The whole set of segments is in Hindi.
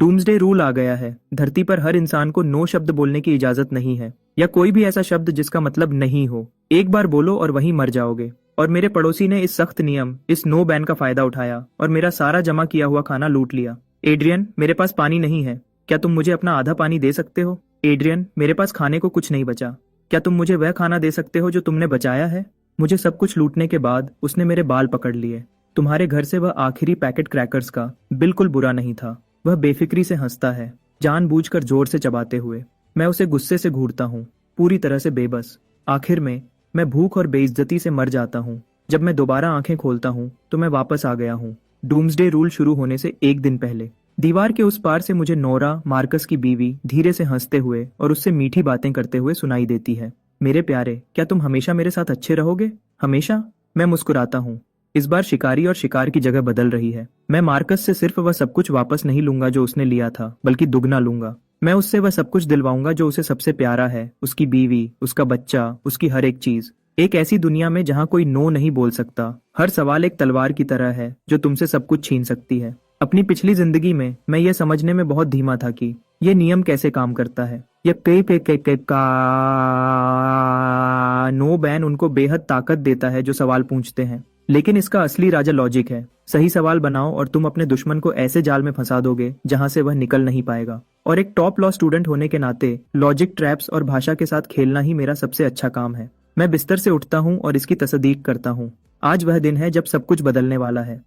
डूम्सडे रूल आ गया है। धरती पर हर इंसान को नो शब्द बोलने की इजाजत नहीं है, या कोई भी ऐसा शब्द जिसका मतलब नहीं हो। एक बार बोलो और वहीं मर जाओगे। और मेरे पड़ोसी ने इस सख्त नियम, इस नो बैन का फायदा उठाया और मेरा सारा जमा किया हुआ खाना लूट लिया। एड्रियन, मेरे पास पानी नहीं है, क्या तुम मुझे अपना आधा पानी दे सकते हो? एड्रियन, मेरे पास खाने को कुछ नहीं बचा, क्या तुम मुझे वह खाना दे सकते हो जो तुमने बचाया है? मुझे सब कुछ लूटने के बाद उसने मेरे बाल पकड़ लिए। तुम्हारे घर से वह आखिरी पैकेट क्रैकर्स का बिल्कुल बुरा नहीं था। वह बेफिक्री से हंसता है, जानबूझकर जोर से चबाते हुए। मैं उसे गुस्से से घूरता हूँ, पूरी तरह से बेबस। आखिर में मैं भूख और बेइज्जती से मर जाता हूँ। जब मैं दोबारा आंखें खोलता हूँ तो मैं वापस आ गया हूँ, डूम्सडे रूल शुरू होने से एक दिन पहले। दीवार के उस पार से मुझे नोरा, मार्कस की बीवी, धीरे से हंसते हुए और उससे मीठी बातें करते हुए सुनाई देती है। मेरे प्यारे, क्या तुम हमेशा मेरे साथ अच्छे रहोगे? हमेशा? मैं मुस्कुराता हूँ। इस बार शिकारी और शिकार की जगह बदल रही है। मैं मार्कस से सिर्फ वह सब कुछ वापस नहीं लूंगा जो उसने लिया था, बल्कि दुगना लूंगा। मैं उससे वह सब कुछ दिलवाऊंगा जो उसे सबसे प्यारा है, उसकी बीवी, उसका बच्चा, उसकी हर एक चीज। एक ऐसी दुनिया में जहाँ कोई नो नहीं बोल सकता। हर सवाल एक तलवार की तरह है जो तुमसे सब कुछ छीन सकती है। अपनी पिछली जिंदगी में मैं ये समझने में बहुत धीमा था कि ये नियम कैसे काम करता है। ये पे का नो बैन उनको बेहद ताकत देता है जो सवाल पूछते हैं। लेकिन इसका असली राजा लॉजिक है। सही सवाल बनाओ और तुम अपने दुश्मन को ऐसे जाल में फंसा दोगे जहां से वह निकल नहीं पाएगा। और एक टॉप लॉ स्टूडेंट होने के नाते लॉजिक, ट्रैप्स और भाषा के साथ खेलना ही मेरा सबसे अच्छा काम है। मैं बिस्तर से उठता हूँ और इसकी तस्दीक करता हूँ। आज वह दिन है जब सब कुछ बदलने वाला है।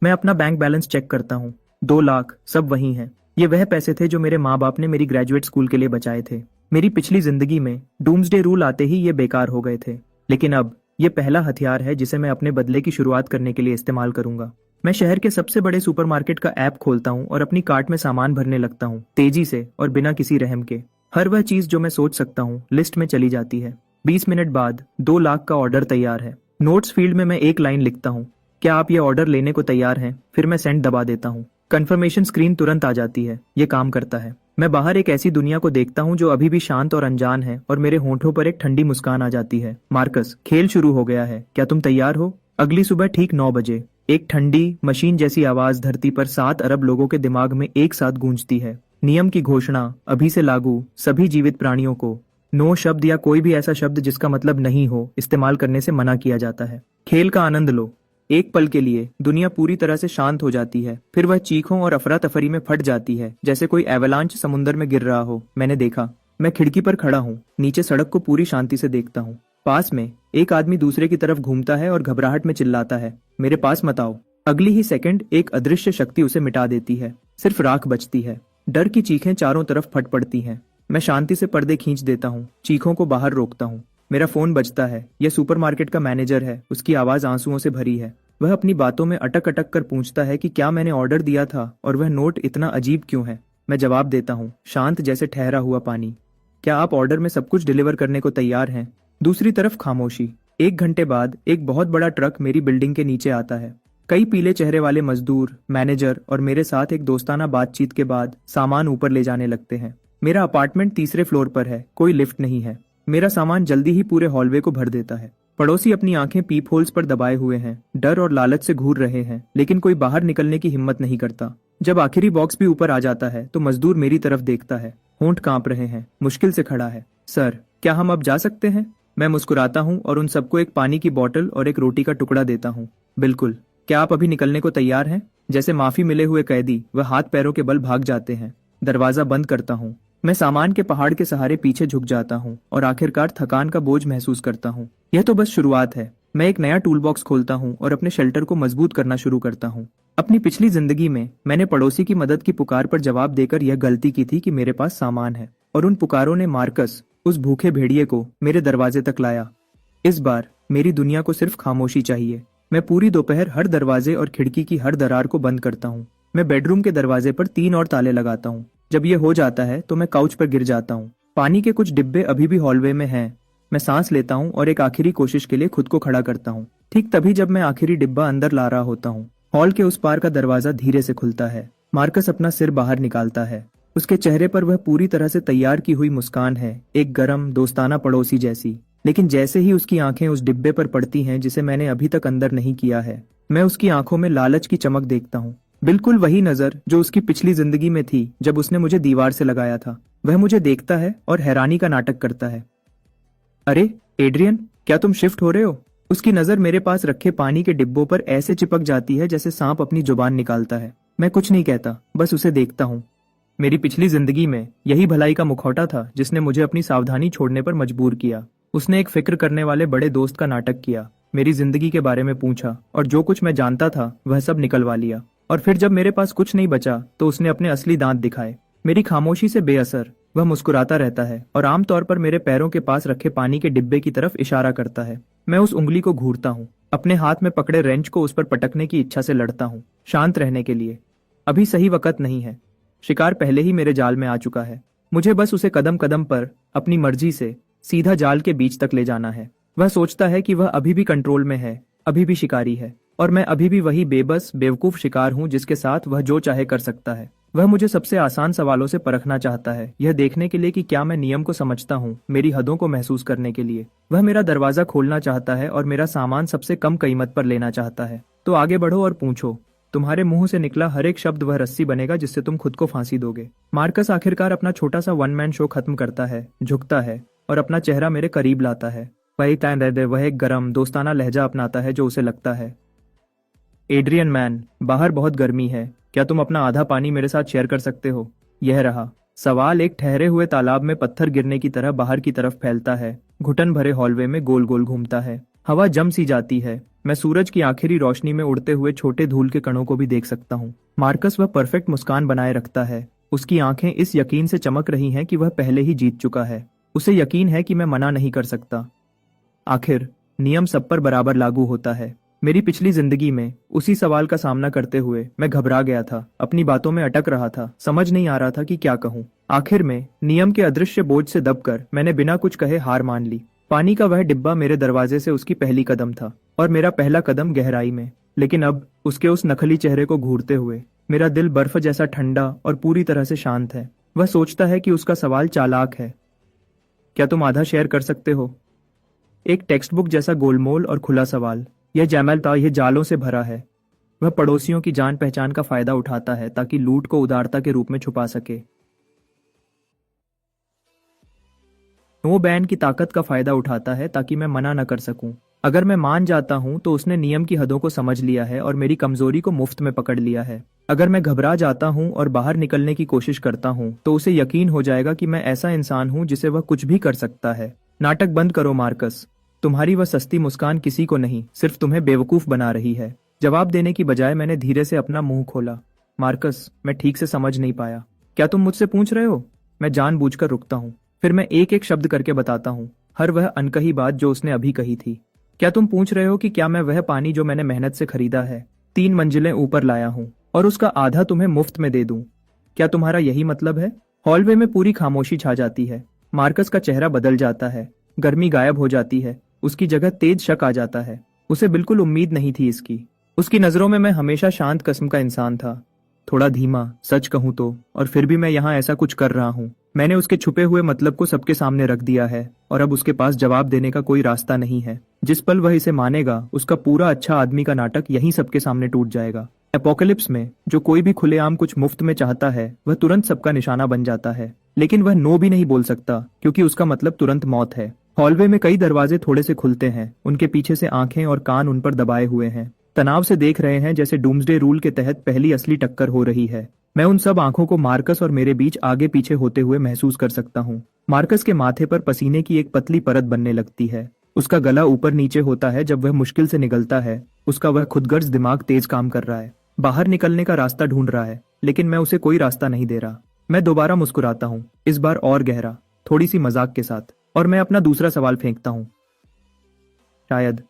मैं अपना बैंक बैलेंस चेक करता हूँ। 2 लाख, सब वही है। ये वह पैसे थे जो मेरे माँ बाप ने मेरी ग्रेजुएट स्कूल के लिए बचाए थे। मेरी पिछली जिंदगी में डूम्सडे रूल आते ही ये बेकार हो गए थे, लेकिन अब ये पहला हथियार है जिसे मैं अपने बदले की शुरुआत करने के लिए इस्तेमाल करूंगा। मैं शहर के सबसे बड़े सुपरमार्केट का ऐप खोलता हूँ और अपनी कार्ट में सामान भरने लगता हूँ, तेजी से और बिना किसी रहम के। हर वह चीज जो मैं सोच सकता हूँ लिस्ट में चली जाती है। 20 मिनट बाद 2 लाख का ऑर्डर तैयार है। नोट्स फील्ड में मैं एक लाइन लिखता हूँ, क्या आप ये ऑर्डर लेने को तैयार हैं? फिर मैं सेंड दबा देता हूँ। कंफर्मेशन स्क्रीन तुरंत आ जाती है। ये काम करता है। मैं बाहर एक ऐसी दुनिया को देखता हूँ जो अभी भी शांत और अनजान है, और मेरे होंठों पर एक ठंडी मुस्कान आ जाती है। मार्कस, खेल शुरू हो गया है, क्या तुम तैयार हो? अगली सुबह ठीक 9 बजे एक ठंडी मशीन जैसी आवाज धरती पर 7 अरब लोगों के दिमाग में एक साथ गूंजती है। नियम की घोषणा अभी से लागू। सभी जीवित प्राणियों को नो शब्द या कोई भी ऐसा शब्द जिसका मतलब नहीं हो इस्तेमाल करने से मना किया जाता है। खेल का आनंद लो। एक पल के लिए दुनिया पूरी तरह से शांत हो जाती है, फिर वह चीखों और अफरा तफरी में फट जाती है, जैसे कोई एवलांच समुद्र में गिर रहा हो। मैंने देखा। मैं खिड़की पर खड़ा हूँ, नीचे सड़क को पूरी शांति से देखता हूँ। पास में एक आदमी दूसरे की तरफ घूमता है और घबराहट में चिल्लाता है, मेरे पास मत आओ। अगली ही सेकंड एक अदृश्य शक्ति उसे मिटा देती है। सिर्फ राख बचती है। डर की चीखें चारों तरफ फट पड़ती हैं। मैं शांति से पर्दे खींच देता हूँ, चीखों को बाहर रोकता हूँ। मेरा फोन बजता है। यह सुपरमार्केट का मैनेजर है। उसकी आवाज आंसुओं से भरी है। वह अपनी बातों में अटक अटक कर पूछता है कि क्या मैंने ऑर्डर दिया था और वह नोट इतना अजीब क्यों है। मैं जवाब देता हूँ, शांत जैसे ठहरा हुआ पानी, क्या आप ऑर्डर में सब कुछ डिलीवर करने को तैयार हैं? दूसरी तरफ खामोशी। 1 घंटे बाद एक बहुत बड़ा ट्रक मेरी बिल्डिंग के नीचे आता है। कई पीले चेहरे वाले मजदूर, मैनेजर और मेरे साथ एक दोस्ताना बातचीत के बाद सामान ऊपर ले जाने लगते हैं। मेरा अपार्टमेंट तीसरे फ्लोर पर है, कोई लिफ्ट नहीं है। मेरा सामान जल्दी ही पूरे हॉलवे को भर देता है। पड़ोसी अपनी आंखें पीप होल्स पर दबाए हुए हैं, डर और लालच से घूर रहे हैं, लेकिन कोई बाहर निकलने की हिम्मत नहीं करता। जब आखिरी बॉक्स भी ऊपर आ जाता है तो मजदूर मेरी तरफ देखता है, होंठ कांप रहे हैं, मुश्किल से खड़ा है। सर, क्या हम अब जा सकते हैं? मैं मुस्कुराता हूँ और उन सबको एक पानी की बोतल और एक रोटी का टुकड़ा देता हूँ। बिल्कुल, क्या आप अभी निकलने को तैयार हैं? जैसे माफी मिले हुए कैदी वह हाथ पैरों के बल भाग जाते हैं। दरवाजा बंद करता हूँ। मैं सामान के पहाड़ के सहारे पीछे झुक जाता हूँ और आखिरकार थकान का बोझ महसूस करता हूँ। यह तो बस शुरुआत है। मैं एक नया टूल बॉक्स खोलता हूँ और अपने शेल्टर को मजबूत करना शुरू करता हूँ। अपनी पिछली जिंदगी में मैंने पड़ोसी की मदद की पुकार पर जवाब देकर यह गलती की थी कि मेरे पास सामान है, और उन पुकारों ने मार्कस, उस भूखे भेड़िए को मेरे दरवाजे तक लाया। इस बार मेरी दुनिया को सिर्फ खामोशी चाहिए। मैं पूरी दोपहर हर दरवाजे और खिड़की की हर दरार को बंद करता हूँ। मैं बेडरूम के दरवाजे पर 3 और ताले लगाता हूँ। जब यह हो जाता है तो मैं काउच पर गिर जाता हूँ। पानी के कुछ डिब्बे अभी भी हॉलवे में हैं। मैं सांस लेता हूँ और एक आखिरी कोशिश के लिए खुद को खड़ा करता हूँ। ठीक तभी जब मैं आखिरी डिब्बा अंदर ला रहा होता हूँ, हॉल के उस पार का दरवाजा धीरे से खुलता है। मार्कस अपना सिर बाहर निकालता है। उसके चेहरे पर वह पूरी तरह से तैयार की हुई मुस्कान है, एक गरम दोस्ताना पड़ोसी जैसी। लेकिन जैसे ही उसकी आंखें उस डिब्बे पर पड़ती हैं जिसे मैंने अभी तक अंदर नहीं किया है, मैं उसकी आंखों में लालच की चमक देखता हूँ। बिल्कुल वही नजर जो उसकी पिछली जिंदगी में थी जब उसने मुझे दीवार से लगाया था। वह मुझे देखता है और हैरानी का नाटक करता है। अरे एड्रियन, क्या तुम शिफ्ट हो रहे हो? उसकी नजर मेरे पास रखे पानी के डिब्बों पर ऐसे चिपक जाती है जैसे सांप अपनी जुबान निकालता है। मैं कुछ नहीं कहता, बस उसे देखता हूँ। मेरी पिछली जिंदगी में यही भलाई का मुखौटा था जिसने मुझे अपनी सावधानी छोड़ने पर मजबूर किया। उसने एक फिक्र करने वाले बड़े दोस्त का नाटक किया, मेरी जिंदगी के बारे में पूछा और जो कुछ मैं जानता था वह सब निकलवा लिया। और फिर जब मेरे पास कुछ नहीं बचा तो उसने अपने असली दांत दिखाए। मेरी खामोशी से बेअसर वह मुस्कुराता रहता है और आमतौर पर मेरे पैरों के पास रखे पानी के डिब्बे की तरफ इशारा करता है। मैं उस उंगली को घूरता हूँ, अपने हाथ में पकड़े रेंच को उस पर पटकने की इच्छा से लड़ता हूँ, शांत रहने के लिए। अभी सही वक्त नहीं है। शिकार पहले ही मेरे जाल में आ चुका है। मुझे बस उसे कदम कदम पर अपनी मर्जी से सीधा जाल के बीच तक ले जाना है। वह सोचता है कि वह अभी भी कंट्रोल में है, अभी भी शिकारी है, और मैं अभी भी वही बेबस बेवकूफ शिकार हूँ जिसके साथ वह जो चाहे कर सकता है। वह मुझे सबसे आसान सवालों से परखना चाहता है, यह देखने के लिए कि क्या मैं नियम को समझता हूँ, मेरी हदों को महसूस करने के लिए। वह मेरा दरवाजा खोलना चाहता है और मेरा सामान सबसे कम कीमत पर लेना चाहता है। तो आगे बढ़ो और पूछो। तुम्हारे मुंह से निकला हर एक शब्द वह रस्सी बनेगा जिससे तुम खुद को फांसी दोगे। मार्कस आखिरकार अपना छोटा सा वन मैन शो खत्म करता है, झुकता है और अपना चेहरा मेरे करीब लाता है। वह एक गरम दोस्ताना लहजा अपनाता है जो उसे लगता है। एड्रियन मैन, बाहर बहुत गर्मी है, क्या तुम अपना आधा पानी मेरे साथ शेयर कर सकते हो? यह रहा सवाल। एक ठहरे हुए तालाब में पत्थर गिरने की तरह बाहर की तरफ फैलता है, घुटन भरे हॉलवे में गोल गोल घूमता है। हवा जम सी जाती है। मैं सूरज की आखिरी रोशनी में उड़ते हुए छोटे धूल के कणों को भी देख सकता हूँ। मार्कस वह परफेक्ट मुस्कान बनाए रखता है। उसकी आंखें इस यकीन से चमक रही हैं कि वह पहले ही जीत चुका है। उसे यकीन है कि मैं मना नहीं कर सकता। आखिर नियम सब पर बराबर लागू होता है। मेरी पिछली जिंदगी में उसी सवाल का सामना करते हुए मैं घबरा गया था, अपनी बातों में अटक रहा था, समझ नहीं आ रहा था कि क्या कहूँ। आखिर में नियम के अदृश्य बोझ से दबकर मैंने बिना कुछ कहे हार मान ली। पानी का वह डिब्बा मेरे दरवाजे से उसकी पहली कदम था और मेरा पहला कदम गहराई में। लेकिन अब उसके उस नकली चेहरे को घूरते हुए मेरा दिल बर्फ जैसा ठंडा और पूरी तरह से शांत है। वह सोचता है कि उसका सवाल चालाक है। क्या तुम आधा शेयर कर सकते हो? एक टेक्स्ट बुक जैसा गोलमोल और खुला सवाल। यह जैमल था, यह जालों से भरा है। वह पड़ोसियों की जान पहचान का फायदा उठाता है ताकि लूट को उदारता के रूप में छुपा सके। नो बैन की ताकत का फायदा उठाता है ताकि मैं मना न कर सकूं। अगर मैं मान जाता हूं तो उसने नियम की हदों को समझ लिया है और मेरी कमजोरी को मुफ्त में पकड़ लिया है। अगर मैं घबरा जाता हूं और बाहर निकलने की कोशिश करता हूं तो उसे यकीन हो जाएगा कि मैं ऐसा इंसान हूं जिसे वह कुछ भी कर सकता है। नाटक बंद करो मार्कस। तुम्हारी वह सस्ती मुस्कान किसी को नहीं, सिर्फ तुम्हें बेवकूफ बना रही है। जवाब देने की बजाय मैंने धीरे से अपना मुंह खोला। मार्कस, मैं ठीक से समझ नहीं पाया। क्या तुम मुझसे पूछ रहे हो? मैं जानबूझकर रुकता हूँ, फिर मैं एक एक शब्द करके बताता हूँ, हर वह अनकही बात जो उसने अभी कही थी। क्या तुम पूछ रहे हो कि क्या मैं वह पानी जो मैंने मेहनत से खरीदा है, 3 मंजिलें ऊपर लाया हूँ और उसका आधा तुम्हें मुफ्त में दे दूं? क्या तुम्हारा यही मतलब है? हॉलवे में पूरी खामोशी छा जाती है। मार्कस का चेहरा बदल जाता है, गर्मी गायब हो जाती है, उसकी जगह तेज शक आ जाता है। उसे बिल्कुल उम्मीद नहीं थी इसकी। उसकी नजरों में मैं हमेशा शांत किस्म का इंसान था, थोड़ा धीमा सच कहूं तो, और फिर भी मैं यहाँ ऐसा कुछ कर रहा हूँ। मैंने उसके छुपे हुए मतलब को सबके सामने रख दिया है और अब उसके पास जवाब देने का कोई रास्ता नहीं है। जिस पल वह इसे मानेगा उसका पूरा अच्छा आदमी का नाटक यहीं सबके सामने टूट जाएगा। एपोकलिप्स में जो कोई भी खुलेआम कुछ मुफ्त में चाहता है वह तुरंत सबका निशाना बन जाता है, लेकिन वह नो भी नहीं बोल सकता क्योंकि उसका मतलब तुरंत मौत है। हॉलवे में कई दरवाजे थोड़े से खुलते हैं, उनके पीछे से आंखें और कान उन पर दबाए हुए हैं, तनाव से देख रहे हैं जैसे डूम्सडे रूल के तहत पहली असली टक्कर हो रही है। मैं उन सब आंखों को मार्कस और मेरे बीच आगे पीछे होते हुए महसूस कर सकता हूँ। मार्कस के माथे पर पसीने की एक पतली परत बनने लगती है। उसका गला ऊपर नीचे होता है जब वह मुश्किल से निगलता है। उसका वह खुदगर्ज दिमाग तेज काम कर रहा है, बाहर निकलने का रास्ता ढूंढ रहा है, लेकिन मैं उसे कोई रास्ता नहीं दे रहा। मैं दोबारा मुस्कुराता हूँ, इस बार और गहरा, थोड़ी सी मजाक के साथ, और मैं अपना दूसरा सवाल फेंकता हूँ। शायद।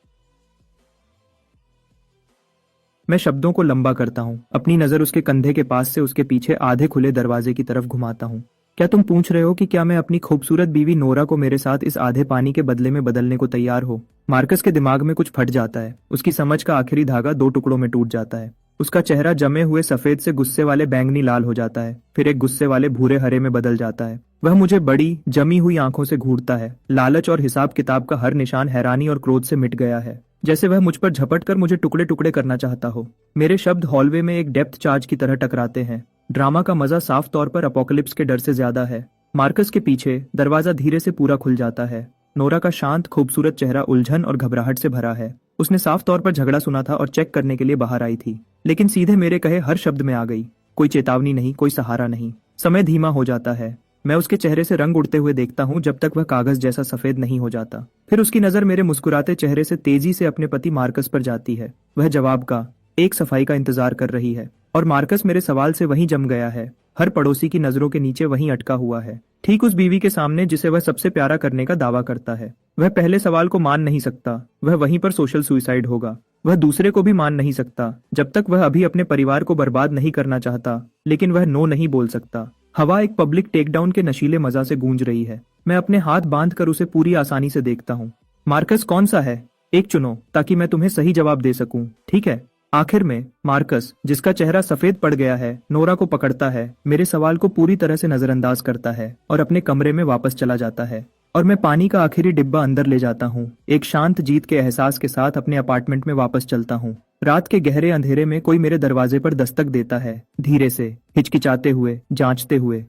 मैं शब्दों को लंबा करता हूँ, अपनी नजर उसके कंधे के पास से उसके पीछे आधे खुले दरवाजे की तरफ घुमाता हूँ। क्या तुम पूछ रहे हो कि क्या मैं अपनी खूबसूरत बीवी नोरा को मेरे साथ इस आधे पानी के बदले में बदलने को तैयार हो? मार्कस के दिमाग में कुछ फट जाता है। उसकी समझ का आखिरी धागा 2 टुकड़ों में टूट जाता है। उसका चेहरा जमे हुए सफेद से गुस्से वाले बैंगनी लाल हो जाता है, फिर एक गुस्से वाले भूरे हरे में बदल जाता है। वह मुझे बड़ी जमी हुई आंखों से घूरता है। लालच और हिसाब किताब का हर निशान हैरानी और क्रोध से मिट गया है। जैसे वह मुझ पर झपट कर मुझे टुकड़े टुकड़े करना चाहता हो। मेरे शब्द हॉलवे में एक डेप्थ चार्ज की तरह टकराते हैं। ड्रामा का मजा साफ तौर पर अपोकलिप्स के डर से ज्यादा है। मार्कस के पीछे दरवाजा धीरे से पूरा खुल जाता है। नोरा का शांत खूबसूरत चेहरा उलझन और घबराहट से भरा है। उसने साफ तौर पर झगड़ा सुना था और चेक करने के लिए बाहर आई थी, लेकिन सीधे मेरे कहे हर शब्द में आ गई। कोई चेतावनी नहीं, कोई सहारा नहीं। समय धीमा हो जाता है। मैं उसके चेहरे से रंग उड़ते हुए देखता हूँ जब तक वह कागज जैसा सफेद नहीं हो जाता। फिर उसकी नजर मेरे मुस्कुराते चेहरे से तेजी से अपने पति मार्कस पर जाती है। वह जवाब का, एक सफाई का इंतजार कर रही है, और मार्कस मेरे सवाल से वहीं जम गया है। हर पड़ोसी की नजरों के नीचे वहीं अटका हुआ है, ठीक उस बीवी के सामने जिसे वह सबसे प्यारा करने का दावा करता है। वह पहले सवाल को मान नहीं सकता, वह वहीं पर सोशल सुसाइड होगा। वह दूसरे को भी मान नहीं सकता जब तक वह अभी अपने परिवार को बर्बाद नहीं करना चाहता, लेकिन वह नो नहीं बोल सकता। हवा एक पब्लिक टेकडाउन के नशीले मजा से गूंज रही है। मैं अपने हाथ बांध कर उसे पूरी आसानी से देखता हूँ। मार्कस कौन सा है? एक चुनो ताकि मैं तुम्हें सही जवाब दे सकूं, ठीक है? आखिर में मार्कस, जिसका चेहरा सफेद पड़ गया है, नोरा को पकड़ता है, मेरे सवाल को पूरी तरह से नजरअंदाज करता है और अपने कमरे में वापस चला जाता है। और मैं पानी का आखिरी डिब्बा अंदर ले जाता हूँ। एक शांत जीत के एहसास के साथ अपने अपार्टमेंट में वापस चलता हूँ। रात के गहरे अंधेरे में कोई मेरे दरवाजे पर दस्तक देता है, धीरे से, हिचकिचाते हुए, जांचते हुए,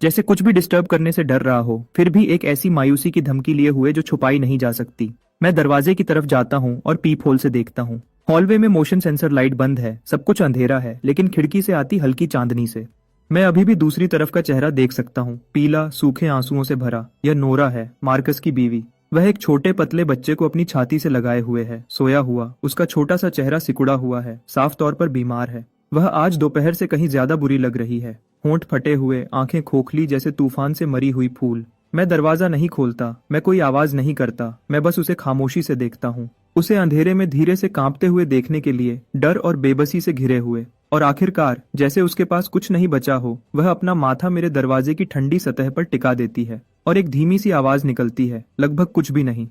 जैसे कुछ भी डिस्टर्ब करने से डर रहा हो, फिर भी एक ऐसी मायूसी की धमकी लिए हुए जो छुपाई नहीं जा सकती। मैं दरवाजे की तरफ जाता हूँ और पीप होल से देखता हूँ। हॉलवे में मोशन सेंसर लाइट बंद है, सब कुछ अंधेरा है, लेकिन खिड़की से आती हल्की चांदनी से मैं अभी भी दूसरी तरफ का चेहरा देख सकता हूँ, पीला, सूखे आंसुओं से भरा। यह नोरा है, मार्कस की बीवी। वह एक छोटे पतले बच्चे को अपनी छाती से लगाए हुए है, सोया हुआ। उसका छोटा सा चेहरा सिकुड़ा हुआ है, साफ तौर पर बीमार है। वह आज दोपहर से कहीं ज्यादा बुरी लग रही है। होंठ फटे हुए, आंखें खोखली जैसे तूफान से मरी हुई फूल। मैं दरवाजा नहीं खोलता, मैं कोई आवाज नहीं करता, मैं बस उसे खामोशी से देखता हूँ। उसे अंधेरे में धीरे से कांपते हुए देखने के लिए, डर और बेबसी से घिरे हुए। और आखिरकार, जैसे उसके पास कुछ नहीं बचा हो, वह अपना माथा मेरे दरवाजे की ठंडी सतह पर टिका देती है और एक धीमी सी आवाज निकलती है, लगभग कुछ भी नहीं,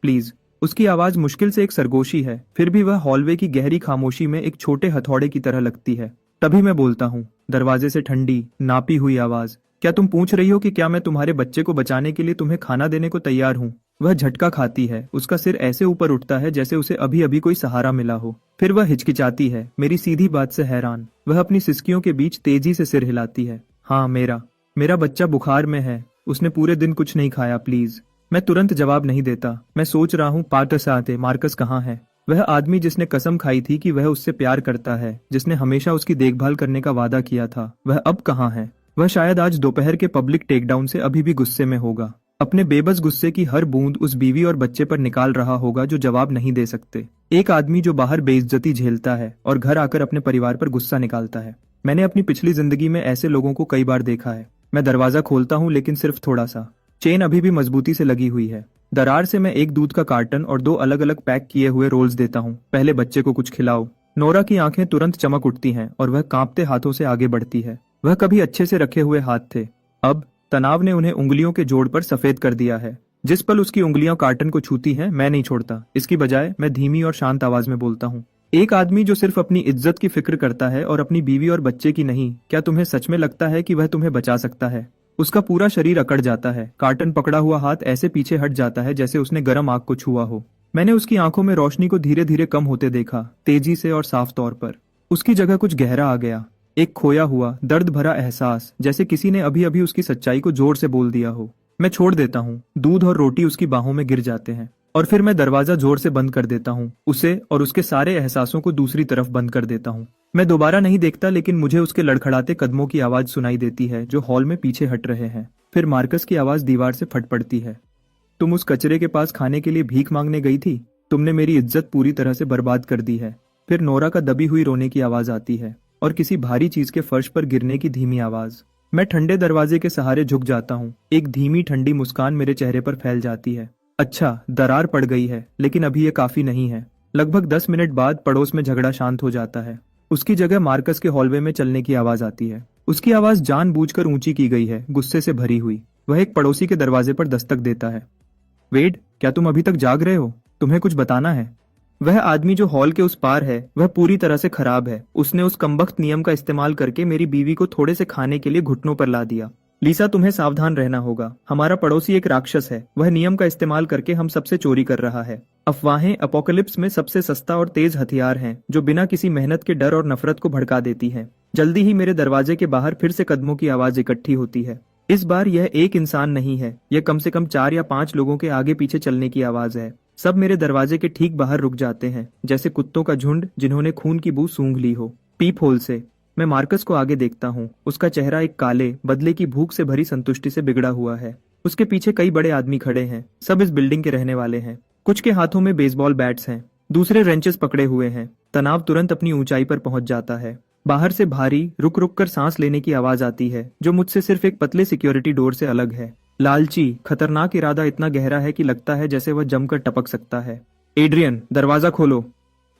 प्लीज। उसकी आवाज मुश्किल से एक सरगोशी है, फिर भी वह हॉलवे की गहरी खामोशी में एक छोटे हथौड़े की तरह लगती है। तभी मैं बोलता हूँ, दरवाजे से ठंडी, नापी हुई आवाज, क्या तुम पूछ रही हो कि क्या मैं तुम्हारे बच्चे को बचाने के लिए तुम्हें खाना देने को तैयार हूँ? वह झटका खाती है, उसका सिर ऐसे ऊपर उठता है जैसे उसे अभी अभी कोई सहारा मिला हो। फिर वह हिचकिचाती है, मेरी सीधी बात से हैरान। वह अपनी सिसकियों के बीच तेजी से सिर हिलाती है। हाँ, मेरा बच्चा बुखार में है, उसने पूरे दिन कुछ नहीं खाया, प्लीज। मैं तुरंत जवाब नहीं देता। मैं सोच रहा हूँ, पार्टस आते, मार्कस कहाँ है? वह आदमी जिसने कसम खाई थी कि वह उससे प्यार करता है, जिसने हमेशा उसकी देखभाल करने का वादा किया था, वह अब कहाँ है? वह शायद आज दोपहर के पब्लिक टेकडाउन से अभी भी गुस्से में होगा। अपने बेबस गुस्से की हर बूंद उस बीवी और बच्चे पर निकाल रहा होगा जो जवाब नहीं दे सकते। एक आदमी जो बाहर बेइज्जती झेलता है और घर आकर अपने परिवार पर गुस्सा निकालता है। मैंने अपनी पिछली जिंदगी में ऐसे लोगों को कई बार देखा है। मैं दरवाजा खोलता हूँ, लेकिन सिर्फ थोड़ा सा। चेन अभी भी मजबूती से लगी हुई है। दरार से मैं एक दूध का कार्टन और 2 अलग अलग पैक किए हुए रोल्स देता हूँ। पहले बच्चे को कुछ खिलाओ। नोरा की आंखें तुरंत चमक उठती हैं और वह कांपते हाथों से आगे बढ़ती है। वह कभी अच्छे से रखे हुए हाथ थे, अब तनाव ने उन्हें उंगलियों के जोड़ पर सफेद कर दिया है। जिस पल उसकी उंगलियां कार्टन को छूती हैं, मैं नहीं छोड़ता। इसकी बजाय मैं धीमी और शांत आवाज में बोलता हूँ, एक आदमी जो सिर्फ अपनी इज्जत की फिक्र करता है और अपनी बीवी और बच्चे की नहीं, क्या तुम्हें सच में लगता है कि वह तुम्हें बचा सकता है? उसका पूरा शरीर अकड़ जाता है। कार्टन पकड़ा हुआ हाथ ऐसे पीछे हट जाता है जैसे उसने गर्म आग को छुआ हो। मैंने उसकी आंखों में रोशनी को धीरे धीरे कम होते देखा, तेजी से और साफ तौर पर। उसकी जगह कुछ गहरा आ गया, एक खोया हुआ, दर्द भरा एहसास, जैसे किसी ने अभी अभी उसकी सच्चाई को जोर से बोल दिया हो। मैं छोड़ देता हूँ। दूध और रोटी उसकी बाहों में गिर जाते हैं और फिर मैं दरवाजा जोर से बंद कर देता हूँ। उसे और उसके सारे एहसासों को दूसरी तरफ बंद कर देता हूँ। मैं दोबारा नहीं देखता, लेकिन मुझे उसके लड़खड़ाते कदमों की आवाज सुनाई देती है जो हॉल में पीछे हट रहे हैं। फिर मार्कस की आवाज दीवार से फट पड़ती है, तुम उस कचरे के पास खाने के लिए भीख मांगने गई थी? तुमने मेरी इज्जत पूरी तरह से बर्बाद कर दी है। फिर नोरा का दबी हुई रोने की आवाज आती है और किसी भारी चीज के फर्श पर गिरने की धीमी आवाज। मैं ठंडे दरवाजे के सहारे झुक जाता हूँ। एक धीमी ठंडी मुस्कान मेरे चेहरे पर फैल जाती है। अच्छा, दरार पड़ गई है, लेकिन अभी ये काफी नहीं है। लगभग 10 मिनट बाद पड़ोस में झगड़ा शांत हो जाता है। उसकी जगह मार्कस के हॉलवे में चलने की आवाज आती है। उसकी आवाज जानबूझकर ऊंची की गई है, गुस्से से भरी हुई। वह एक पड़ोसी के दरवाजे पर दस्तक देता है। वेड, क्या तुम अभी तक जाग रहे हो? तुम्हें कुछ बताना है। वह आदमी जो हॉल के उस पार है, वह पूरी तरह से खराब है। उसने उस कमबख्त नियम का इस्तेमाल करके मेरी बीवी को थोड़े से खाने के लिए घुटनों पर ला दिया। लीसा, तुम्हें सावधान रहना होगा। हमारा पड़ोसी एक राक्षस है। वह नियम का इस्तेमाल करके हम सबसे चोरी कर रहा है। अफवाहें अपोकलिप्स में सबसे सस्ता और तेज हथियार हैं जो बिना किसी मेहनत के डर और नफरत को भड़का देती हैं। जल्दी ही मेरे दरवाजे के बाहर फिर से कदमों की आवाज इकट्ठी होती है। इस बार यह एक इंसान नहीं है, यह कम से कम 4 या 5 लोगों के आगे पीछे चलने की आवाज है। सब मेरे दरवाजे के ठीक बाहर रुक जाते हैं, जैसे कुत्तों का झुंड जिन्होंने खून की बू सूंघ ली हो। पीप होल से मैं मार्कस को आगे देखता हूँ। उसका चेहरा एक काले बदले की भूख से भरी संतुष्टि से बिगड़ा हुआ है। उसके पीछे कई बड़े आदमी खड़े हैं। सब इस बिल्डिंग के रहने वाले हैं। कुछ के हाथों में बेसबॉल बैट्स हैं, दूसरे रेंचेस पकड़े हुए हैं। तनाव तुरंत अपनी ऊंचाई पर पहुंच जाता है। बाहर से भारी रुक रुक कर सांस लेने की आवाज आती है, जो मुझसे सिर्फ एक पतले सिक्योरिटी डोर से अलग है। लालची खतरनाक इरादा इतना गहरा है कि लगता है जैसे वह जमकर टपक सकता है। एड्रियन, दरवाजा खोलो।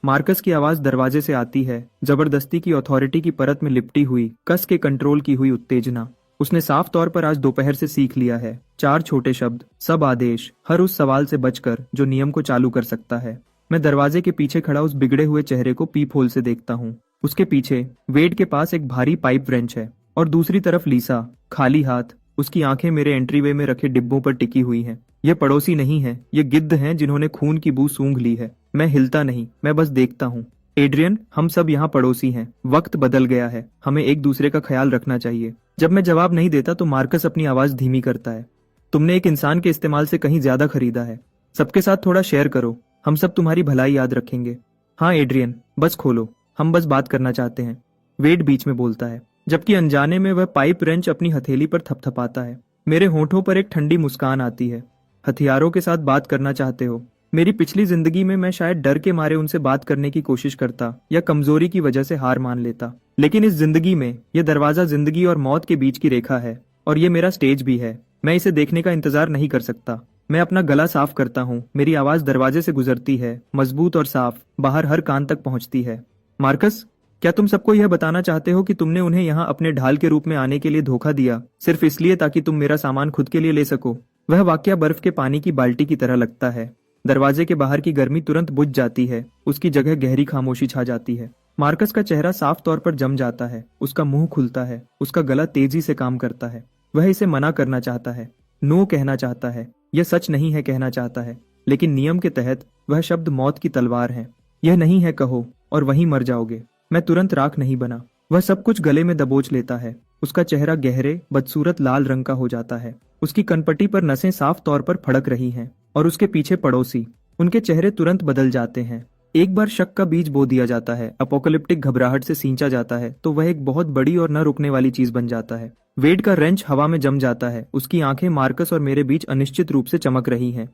मार्कस की आवाज दरवाजे से आती है, जबरदस्ती की अथॉरिटी की परत में लिपटी हुई, कस के कंट्रोल की हुई उत्तेजना। उसने साफ तौर पर आज दोपहर से सीख लिया है। 4 छोटे शब्द, सब आदेश, हर उस सवाल से बचकर जो नियम को चालू कर सकता है। मैं दरवाजे के पीछे खड़ा उस बिगड़े हुए चेहरे को पीप होल से देखता हूँ। उसके पीछे वेड के पास एक भारी पाइप व्रेंच है और दूसरी तरफ लीसा, खाली हाथ। उसकी आंखें मेरे एंट्रीवे में रखे डिब्बों पर टिकी हुई हैं। ये पड़ोसी नहीं है, ये गिद्ध हैं जिन्होंने खून की बू सूंघ ली है। मैं हिलता नहीं, मैं बस देखता हूँ। एड्रियन, हम सब यहाँ पड़ोसी हैं। वक्त बदल गया है, हमें एक दूसरे का ख्याल रखना चाहिए। जब मैं जवाब नहीं देता तो मार्कस अपनी आवाज धीमी करता है। तुमने एक इंसान के इस्तेमाल से कहीं ज्यादा खरीदा है। सबके साथ थोड़ा शेयर करो, हम सब तुम्हारी भलाई याद रखेंगे। हाँ एड्रियन, बस खोलो, हम बस बात करना चाहते हैं। वेड बीच में बोलता है, जबकि अनजाने में वह पाइप रेंच अपनी हथेली पर थपथपाता है। मेरे होठों पर एक ठंडी मुस्कान आती है। हथियारों के साथ बात करना चाहते हो? मेरी पिछली जिंदगी में मैं शायद डर के मारे उनसे बात करने की कोशिश करता या कमजोरी की वजह से हार मान लेता, लेकिन इस जिंदगी में यह दरवाजा जिंदगी और मौत के बीच की रेखा है और ये मेरा स्टेज भी है। मैं इसे देखने का इंतजार नहीं कर सकता। मैं अपना गला साफ करता हूँ। मेरी आवाज दरवाजे से गुजरती है, मजबूत और साफ, बाहर हर कान तक पहुंचती है। मार्कस, क्या तुम सबको यह बताना चाहते हो कि तुमने उन्हें यहाँ अपने ढाल के रूप में आने के लिए धोखा दिया, सिर्फ इसलिए ताकि तुम मेरा सामान खुद के लिए ले सको? वह वाकया बर्फ के पानी की बाल्टी की तरह लगता है। दरवाजे के बाहर की गर्मी तुरंत बुझ जाती है, उसकी जगह गहरी खामोशी छा जाती है। मार्कस का चेहरा साफ तौर पर जम जाता है, उसका मुंह खुलता है, उसका गला तेजी से काम करता है। वह इसे मना करना चाहता है, नो कहना चाहता है, यह सच नहीं है कहना चाहता है, लेकिन नियम के तहत वह शब्द मौत की तलवार है। यह नहीं है कहो और वहीं मर जाओगे। मैं तुरंत राख नहीं बना। वह सब कुछ गले में दबोच लेता है। उसका चेहरा गहरे बदसूरत लाल रंग का हो जाता है। उसकी कनपटी पर नसें साफ तौर पर फड़क रही हैं और उसके पीछे पड़ोसी, उनके चेहरे तुरंत बदल जाते हैं। एक बार शक का बीज बो दिया जाता है, अपोकलिप्टिक घबराहट से सींचा जाता है, तो वह एक बहुत बड़ी और न रुकने वाली चीज बन जाता है। वेड का रेंच हवा में जम जाता है। उसकी आंखें मार्कस और मेरे बीच अनिश्चित रूप से चमक रही हैं।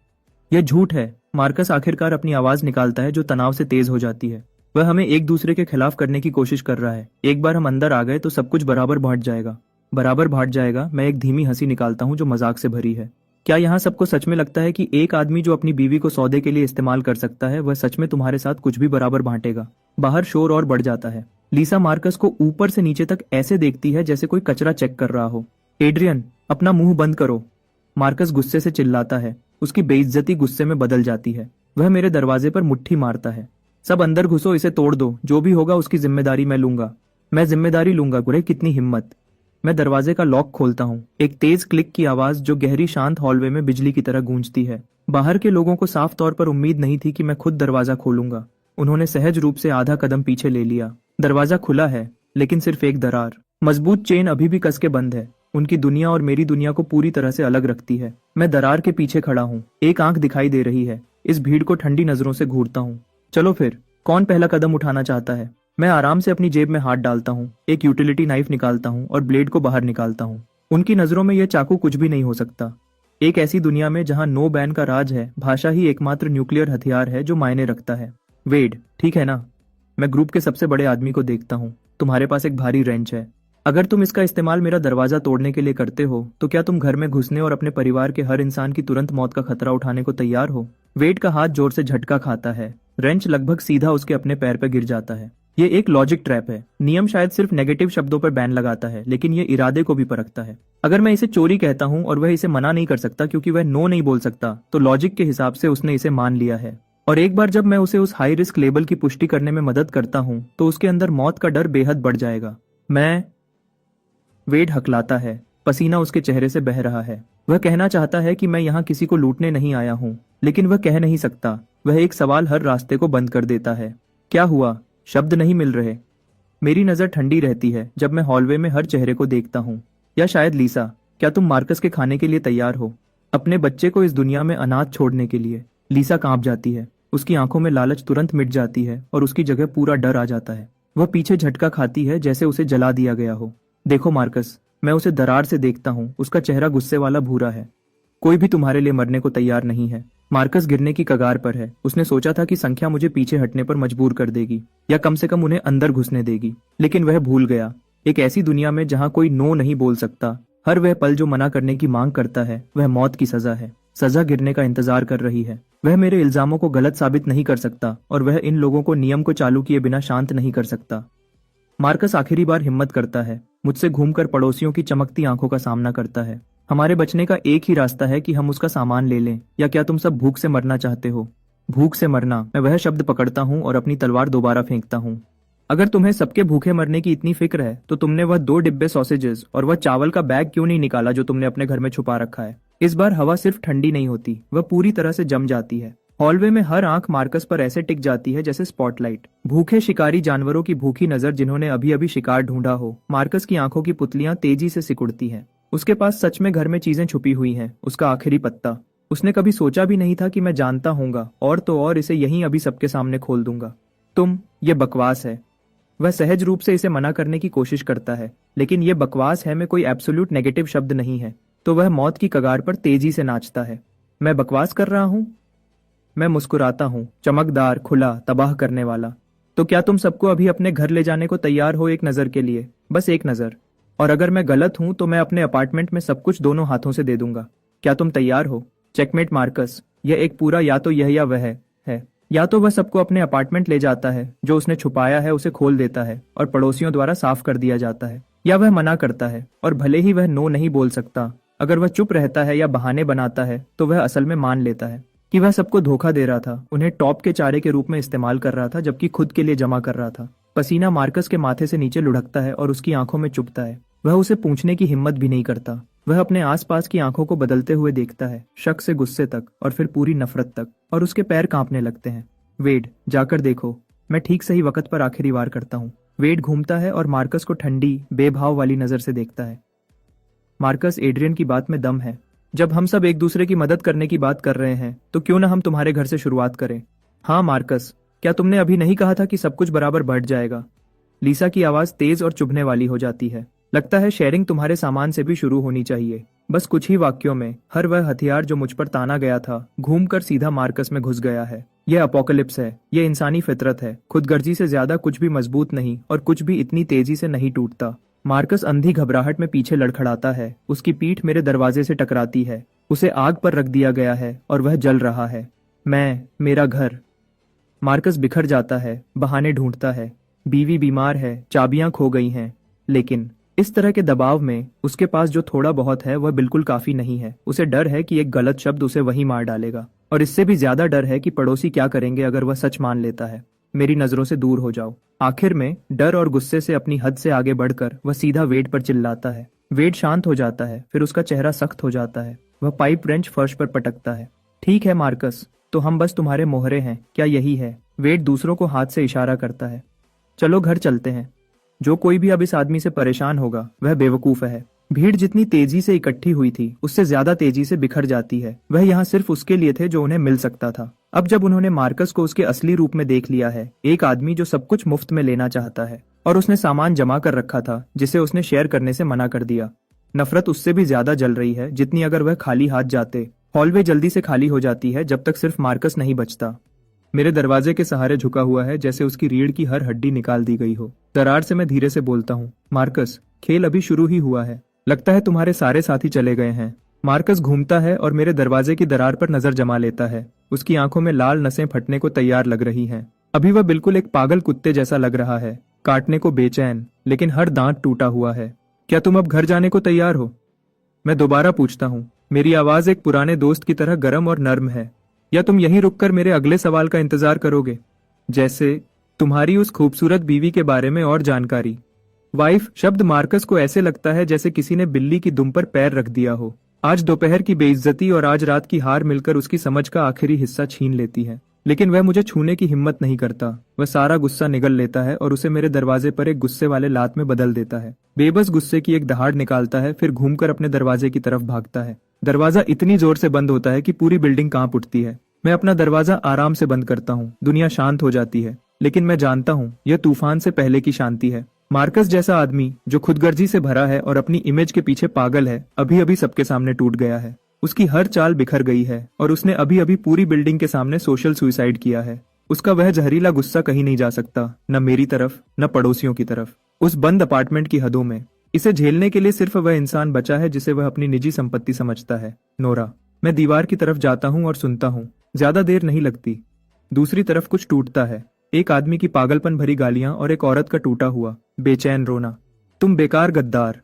यह झूठ है। मार्कस आखिरकार अपनी आवाज निकालता है, जो तनाव से तेज हो जाती है। वह हमें एक दूसरे के खिलाफ करने की कोशिश कर रहा है। एक बार हम अंदर आ गए तो सब कुछ बराबर बांट जाएगा। बराबर बांट जाएगा। मैं एक धीमी हंसी निकालता हूँ जो मजाक से भरी है। क्या यहाँ सबको सच में लगता है कि एक आदमी जो अपनी बीवी को सौदे के लिए इस्तेमाल कर सकता है, वह सच में तुम्हारे साथ कुछ भी बराबर बांटेगा? बाहर शोर और बढ़ जाता है। लीसा मार्कस को ऊपर से नीचे तक ऐसे देखती है जैसे कोई कचरा चेक कर रहा हो। एड्रियन, अपना मुंह बंद करो। मार्कस गुस्से से चिल्लाता है। उसकी बेइज्जती गुस्से में बदल जाती है। वह मेरे दरवाजे पर मुट्ठी मारता है। सब अंदर घुसो, इसे तोड़ दो, जो भी होगा उसकी जिम्मेदारी मैं लूंगा। मैं जिम्मेदारी लूंगा? गुरे, कितनी हिम्मत! मैं दरवाजे का लॉक खोलता हूँ। एक तेज क्लिक की आवाज जो गहरी शांत हॉलवे में बिजली की तरह गूंजती है। बाहर के लोगों को साफ तौर पर उम्मीद नहीं थी कि मैं खुद दरवाजा खोलूंगा। उन्होंने सहज रूप से आधा कदम पीछे ले लिया। दरवाजा खुला है, लेकिन सिर्फ एक दरार। मजबूत चेन अभी भी कस के बंद है। उनकी दुनिया और मेरी दुनिया को पूरी तरह से अलग रखती है। मैं दरार के पीछे खड़ा हूँ। एक आंख दिखाई दे रही है। इस भीड़ को ठंडी नजरों से घूरता हूँ। चलो फिर, कौन पहला कदम उठाना चाहता है? मैं आराम से अपनी जेब में हाथ डालता हूँ, एक यूटिलिटी नाइफ निकालता हूँ और ब्लेड को बाहर निकालता हूँ। उनकी नजरों में यह चाकू कुछ भी नहीं हो सकता। एक ऐसी दुनिया में जहाँ नो बैन का राज है, भाषा ही एकमात्र न्यूक्लियर हथियार है जो मायने रखता है। वेड, ठीक है ना? मैं ग्रुप के सबसे बड़े आदमी को देखता हूँ। तुम्हारे पास एक भारी रेंच है। अगर तुम इसका इस्तेमाल मेरा दरवाजा तोड़ने के लिए करते हो, तो क्या तुम घर में घुसने और अपने परिवार के हर इंसान की तुरंत मौत का खतरा उठाने को तैयार हो? वेड का हाथ जोर से झटका खाता है। रेंच लगभग सीधा उसके अपने पैर पर गिर जाता है। ये एक लॉजिक ट्रैप है। नियम शायद सिर्फ नेगेटिव शब्दों पर बैन लगाता है, लेकिन ये इरादे को भी परखता है। अगर मैं इसे चोरी कहता हूँ और वह इसे मना नहीं कर सकता क्योंकि वह नो नहीं बोल सकता, तो लॉजिक के हिसाब से उसने इसे मान लिया है। और एक बार जब मैं उसे उस हाई रिस्क लेबल की पुष्टि करने में मदद करता हूँ, तो उसके अंदर मौत का डर बेहद बढ़ जाएगा। मैं... वेड हकलाता है, पसीना उसके चेहरे से बह रहा है। वह कहना चाहता है कि मैं यहाँ किसी को लूटने नहीं आया हूँ, लेकिन वह कह नहीं सकता। वह एक सवाल हर रास्ते को बंद कर देता है। क्या हुआ? शब्द नहीं मिल रहे। मेरी नजर ठंडी रहती है जब मैं हॉलवे में हर चेहरे को देखता हूँ। या शायद लीसा, क्या तुम मार्कस के खाने के लिए तैयार हो? अपने बच्चे को इस दुनिया में अनाथ छोड़ने के लिए। लीसा कांप जाती है। उसकी आंखों में लालच तुरंत मिट जाती है और उसकी जगह पूरा डर आ जाता है। वह पीछे झटका खाती है जैसे उसे जला दिया गया हो। देखो मार्कस, मैं उसे दरार से देखता हूँ। उसका चेहरा गुस्से वाला भूरा है। कोई भी तुम्हारे लिए मरने को तैयार नहीं है। मार्कस गिरने की कगार पर है। उसने सोचा था कि संख्या मुझे पीछे हटने पर मजबूर कर देगी या कम से कम उन्हें अंदर घुसने देगी, लेकिन वह भूल गया। एक ऐसी दुनिया में जहाँ कोई नो नहीं बोल सकता, हर वह पल जो मना करने की मांग करता है वह मौत की सजा है। सजा गिरने का इंतजार कर रही है। वह मेरे इल्जामों को गलत साबित नहीं कर सकता और वह इन लोगों को नियम को चालू किए बिना शांत नहीं कर सकता। मार्कस आखिरी बार हिम्मत करता है। मुझसे घूमकर पड़ोसियों की चमकती आंखों का सामना करता है। हमारे बचने का एक ही रास्ता है कि हम उसका सामान ले लें, या क्या तुम सब भूख से मरना चाहते हो? भूख से मरना। मैं वह शब्द पकड़ता हूँ और अपनी तलवार दोबारा फेंकता हूँ। अगर तुम्हें सबके भूखे मरने की इतनी फिक्र है तो तुमने वह 2 डिब्बे सॉसेजेस और वह चावल का बैग क्यों नहीं निकाला जो तुमने अपने घर में छुपा रखा है? इस बार हवा सिर्फ ठंडी नहीं होती, वह पूरी तरह से जम जाती है। हॉलवे में हर आंख मार्कस पर ऐसे टिक जाती है जैसे स्पॉटलाइट। भूखे शिकारी जानवरों की भूखी नजर जिन्होंने अभी अभी शिकार ढूंढा हो। मार्कस की आंखों की पुतलियां तेजी से सिकुड़ती हैं। उसके पास सच में घर में चीजें छुपी हुई हैं। उसका आखिरी पत्ता। उसने कभी सोचा भी नहीं था कि मैं जानता हूंगा, और तो और इसे यहीं अभी सबके सामने खोल दूंगा। ये बकवास है। वह सहज रूप से इसे मना करने की कोशिश करता है, लेकिन ये बकवास है में कोई एब्सोल्यूट नेगेटिव शब्द नहीं है। तो वह मौत की कगार पर तेजी से नाचता है। मैं बकवास कर रहा हूँ? मैं मुस्कुराता हूँ, चमकदार, खुला, तबाह करने वाला। तो क्या तुम सबको अभी अपने घर ले जाने को तैयार हो? एक नजर के लिए, बस एक नजर। और अगर मैं गलत हूं तो मैं अपने अपार्टमेंट में सब कुछ दोनों हाथों से दे दूंगा। क्या तुम तैयार हो? Checkmate Marcus. यह एक पूरा या तो यह या वह है। या तो वह सबको अपने अपार्टमेंट ले जाता है, जो उसने छुपाया है उसे खोल देता है और पड़ोसियों द्वारा साफ कर दिया जाता है, या वह मना करता है और भले ही वह नो नहीं बोल सकता, अगर वह चुप रहता है या बहाने बनाता है तो वह असल में मान लेता है कि वह सबको धोखा दे रहा था, उन्हें टॉप के चारे के रूप में इस्तेमाल कर रहा था जबकि खुद के लिए जमा कर रहा था। पसीना मार्कस के माथे से नीचे लुढ़कता है और उसकी आंखों में चुभता है। वह उसे पूछने की हिम्मत भी नहीं करता। वह अपने आसपास की आंखों को बदलते हुए देखता है, शक से गुस्से तक और फिर पूरी नफरत तक, और उसके पैर कांपने लगते हैं। वेड, जाकर देखो। मैं ठीक सही वक्त पर आखिरी वार करता हूँ। वेड घूमता है और मार्कस को ठंडी, बेभाव वाली नजर से देखता है। मार्कस, एड्रियन की बात में दम है। जब हम सब एक दूसरे की मदद करने की बात कर रहे हैं तो क्यों ना हम तुम्हारे घर से शुरुआत करें? हाँ मार्कस, क्या तुमने अभी नहीं कहा था कि सब कुछ बराबर बढ़ जाएगा? लीसा की आवाज तेज और चुभने वाली हो जाती है। लगता है शेयरिंग तुम्हारे सामान से भी शुरू होनी चाहिए। बस कुछ ही वाक्यों में हर वह हथियार जो मुझ पर ताना गया था घूमकर सीधा मार्कस में घुस गया है। यह अपोकलिप्स है। यह इंसानी फितरत है। खुदगर्जी से ज्यादा कुछ भी मजबूत नहीं और कुछ भी इतनी तेजी से नहीं टूटता। मार्कस अंधी घबराहट में पीछे लड़खड़ाता है। उसकी पीठ मेरे दरवाजे से टकराती है। उसे आग पर रख दिया गया है और वह जल रहा है। मेरा घर। मार्कस बिखर जाता है, बहाने ढूंढता है। बीवी बीमार है, चाबियां खो गई हैं, लेकिन इस तरह के दबाव में उसके पास जो थोड़ा बहुत है वह बिल्कुल काफी नहीं है। उसे डर है कि एक गलत शब्द उसे वहीं मार डालेगा, और इससे भी ज्यादा डर है कि पड़ोसी क्या करेंगे अगर वह सच मान लेता है। मेरी नजरों से दूर हो जाओ। आखिर में डर और गुस्से से अपनी हद से आगे बढ़कर वह सीधा वेड पर चिल्लाता है। वेड शांत हो जाता है, फिर उसका चेहरा सख्त हो जाता है। वह पाइप रेंच फर्श पर पटकता है। ठीक है मार्कस, तो हम बस तुम्हारे मोहरे हैं, क्या यही है? वेड दूसरों को हाथ से इशारा करता है। चलो घर चलते हैं। जो कोई भी अब इस आदमी से परेशान होगा वह बेवकूफ है। भीड़ जितनी तेजी से इकट्ठी हुई थी उससे ज्यादा तेजी से बिखर जाती है। वह यहाँ सिर्फ उसके लिए थे जो उन्हें मिल सकता था। अब जब उन्होंने मार्कस को उसके असली रूप में देख लिया है, एक आदमी जो सब कुछ मुफ्त में लेना चाहता है, और उसने सामान जमा कर रखा था जिसे उसने शेयर करने से मना कर दिया। नफरत उससे भी ज्यादा जल रही है जितनी अगर वह खाली हाथ जाते। हॉलवे जल्दी से खाली हो जाती है जब तक सिर्फ मार्कस नहीं बचता। मेरे दरवाजे के सहारे झुका हुआ है जैसे उसकी रीढ़ की हर हड्डी निकाल दी गई हो। दरार से मैं धीरे से बोलता हूँ, मार्कस, खेल अभी शुरू ही हुआ है। लगता है तुम्हारे सारे साथी चले गए हैं। मार्कस घूमता है और मेरे दरवाजे की दरार पर नजर जमा लेता है। उसकी आंखों में लाल नसें फटने को तैयार लग रही हैं। अभी वह बिल्कुल एक पागल कुत्ते जैसा लग रहा है, काटने को बेचैन, लेकिन हर दांत टूटा हुआ है। क्या तुम अब घर जाने को तैयार हो? मैं दोबारा पूछता हूँ। मेरी आवाज एक पुराने दोस्त की तरह गर्म और नर्म है। या तुम यहीं रुककर मेरे अगले सवाल का इंतजार करोगे? जैसे तुम्हारी उस खूबसूरत बीवी के बारे में और जानकारी। वाइफ शब्द मार्कस को ऐसे लगता है जैसे किसी ने बिल्ली की दुम पर पैर रख दिया हो। आज दोपहर की बेइज्जती और आज रात की हार मिलकर उसकी समझ का आखिरी हिस्सा छीन लेती है, लेकिन वह मुझे छूने की हिम्मत नहीं करता। वह सारा गुस्सा निगल लेता है और उसे मेरे दरवाजे पर एक गुस्से वाले लात में बदल देता है। बेबस गुस्से की एक दहाड़ निकालता है, फिर घूमकर अपने दरवाजे की तरफ भागता है। दरवाजा इतनी जोर से बंद होता है कि पूरी बिल्डिंग कांप उठती है। मैं अपना दरवाजा आराम से बंद करता हूँ। दुनिया शांत हो जाती है, लेकिन मैं जानता हूँ यह तूफान से पहले की शांति है। मार्कस जैसा आदमी जो खुदगर्जी से भरा है और अपनी इमेज के पीछे पागल है, अभी अभी सबके सामने टूट गया है। उसकी हर चाल बिखर गई है और उसने अभी अभी पूरी बिल्डिंग के सामने सोशल सुसाइड किया है। उसका वह जहरीला गुस्सा कहीं नहीं जा सकता, न मेरी तरफ न पड़ोसियों की तरफ। उस बंद अपार्टमेंट की हदों में इसे झेलने के लिए सिर्फ वह इंसान बचा है जिसे वह अपनी निजी संपत्ति समझता है, नोरा। मैं दीवार की तरफ जाता हूँ और सुनता हूँ। ज्यादा देर नहीं लगती। दूसरी तरफ कुछ टूटता है। एक आदमी की पागलपन भरी गालियां और एक औरत का टूटा हुआ बेचैन रोना। तुम बेकार गद्दार।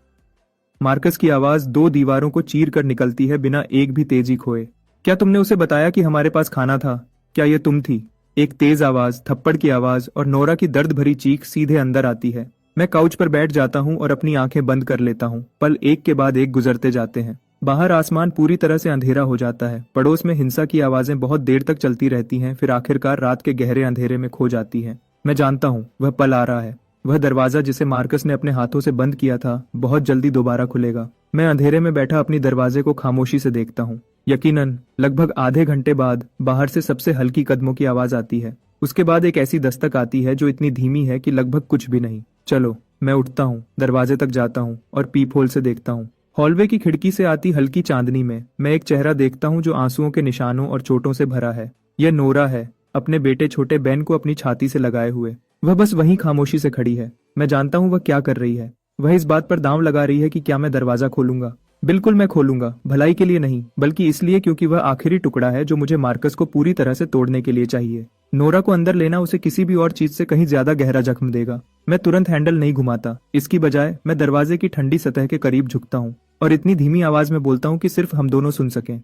मार्कस की आवाज दो दीवारों को चीर कर निकलती है बिना एक भी तेजी खोए। क्या तुमने उसे बताया कि हमारे पास खाना था? क्या यह तुम थी? एक तेज आवाज, थप्पड़ की आवाज और नोरा की दर्द भरी चीख सीधे अंदर आती है। मैं काउच पर बैठ जाता हूँ और अपनी आंखें बंद कर लेता हूँ। पल एक के बाद एक गुजरते जाते हैं। बाहर आसमान पूरी तरह से अंधेरा हो जाता है। पड़ोस में हिंसा की आवाजें बहुत देर तक चलती रहती हैं, फिर आखिरकार रात के गहरे अंधेरे में खो जाती हैं। मैं जानता हूँ वह पल आ रहा है। वह दरवाजा जिसे मार्कस ने अपने हाथों से बंद किया था बहुत जल्दी दोबारा खुलेगा। मैं अंधेरे में बैठा अपनी दरवाजे को खामोशी से देखता हूँ। यकीनन लगभग आधे घंटे बाद बाहर से सबसे हल्की कदमों की आवाज आती है। उसके बाद एक ऐसी दस्तक आती है जो इतनी धीमी है कि लगभग कुछ भी नहीं। चलो, मैं उठता हूँ, दरवाजे तक जाता हूँ और पीप होल से देखता हूँ। हॉलवे की खिड़की से आती हल्की चांदनी में मैं एक चेहरा देखता हूँ जो आंसुओं के निशानों और चोटों से भरा है। यह नोरा है, अपने बेटे छोटे बेन को अपनी छाती से लगाए हुए। वह बस वहीं खामोशी से खड़ी है। मैं जानता हूँ वह क्या कर रही है। वह इस बात पर दांव लगा रही है कि क्या मैं दरवाजा खोलूंगा। बिल्कुल मैं खोलूंगा, भलाई के लिए नहीं, बल्कि इसलिए क्योंकि वह आखिरी टुकड़ा है जो मुझे मार्कस को पूरी तरह से तोड़ने के लिए चाहिए। नोरा को अंदर लेना उसे किसी भी और चीज से कहीं ज्यादा गहरा जख्म देगा। मैं तुरंत हैंडल नहीं घुमाता। इसकी बजाय मैं दरवाजे की ठंडी सतह के करीब झुकता हूँ और इतनी धीमी आवाज में बोलता हूँ कि सिर्फ हम दोनों सुन सकें।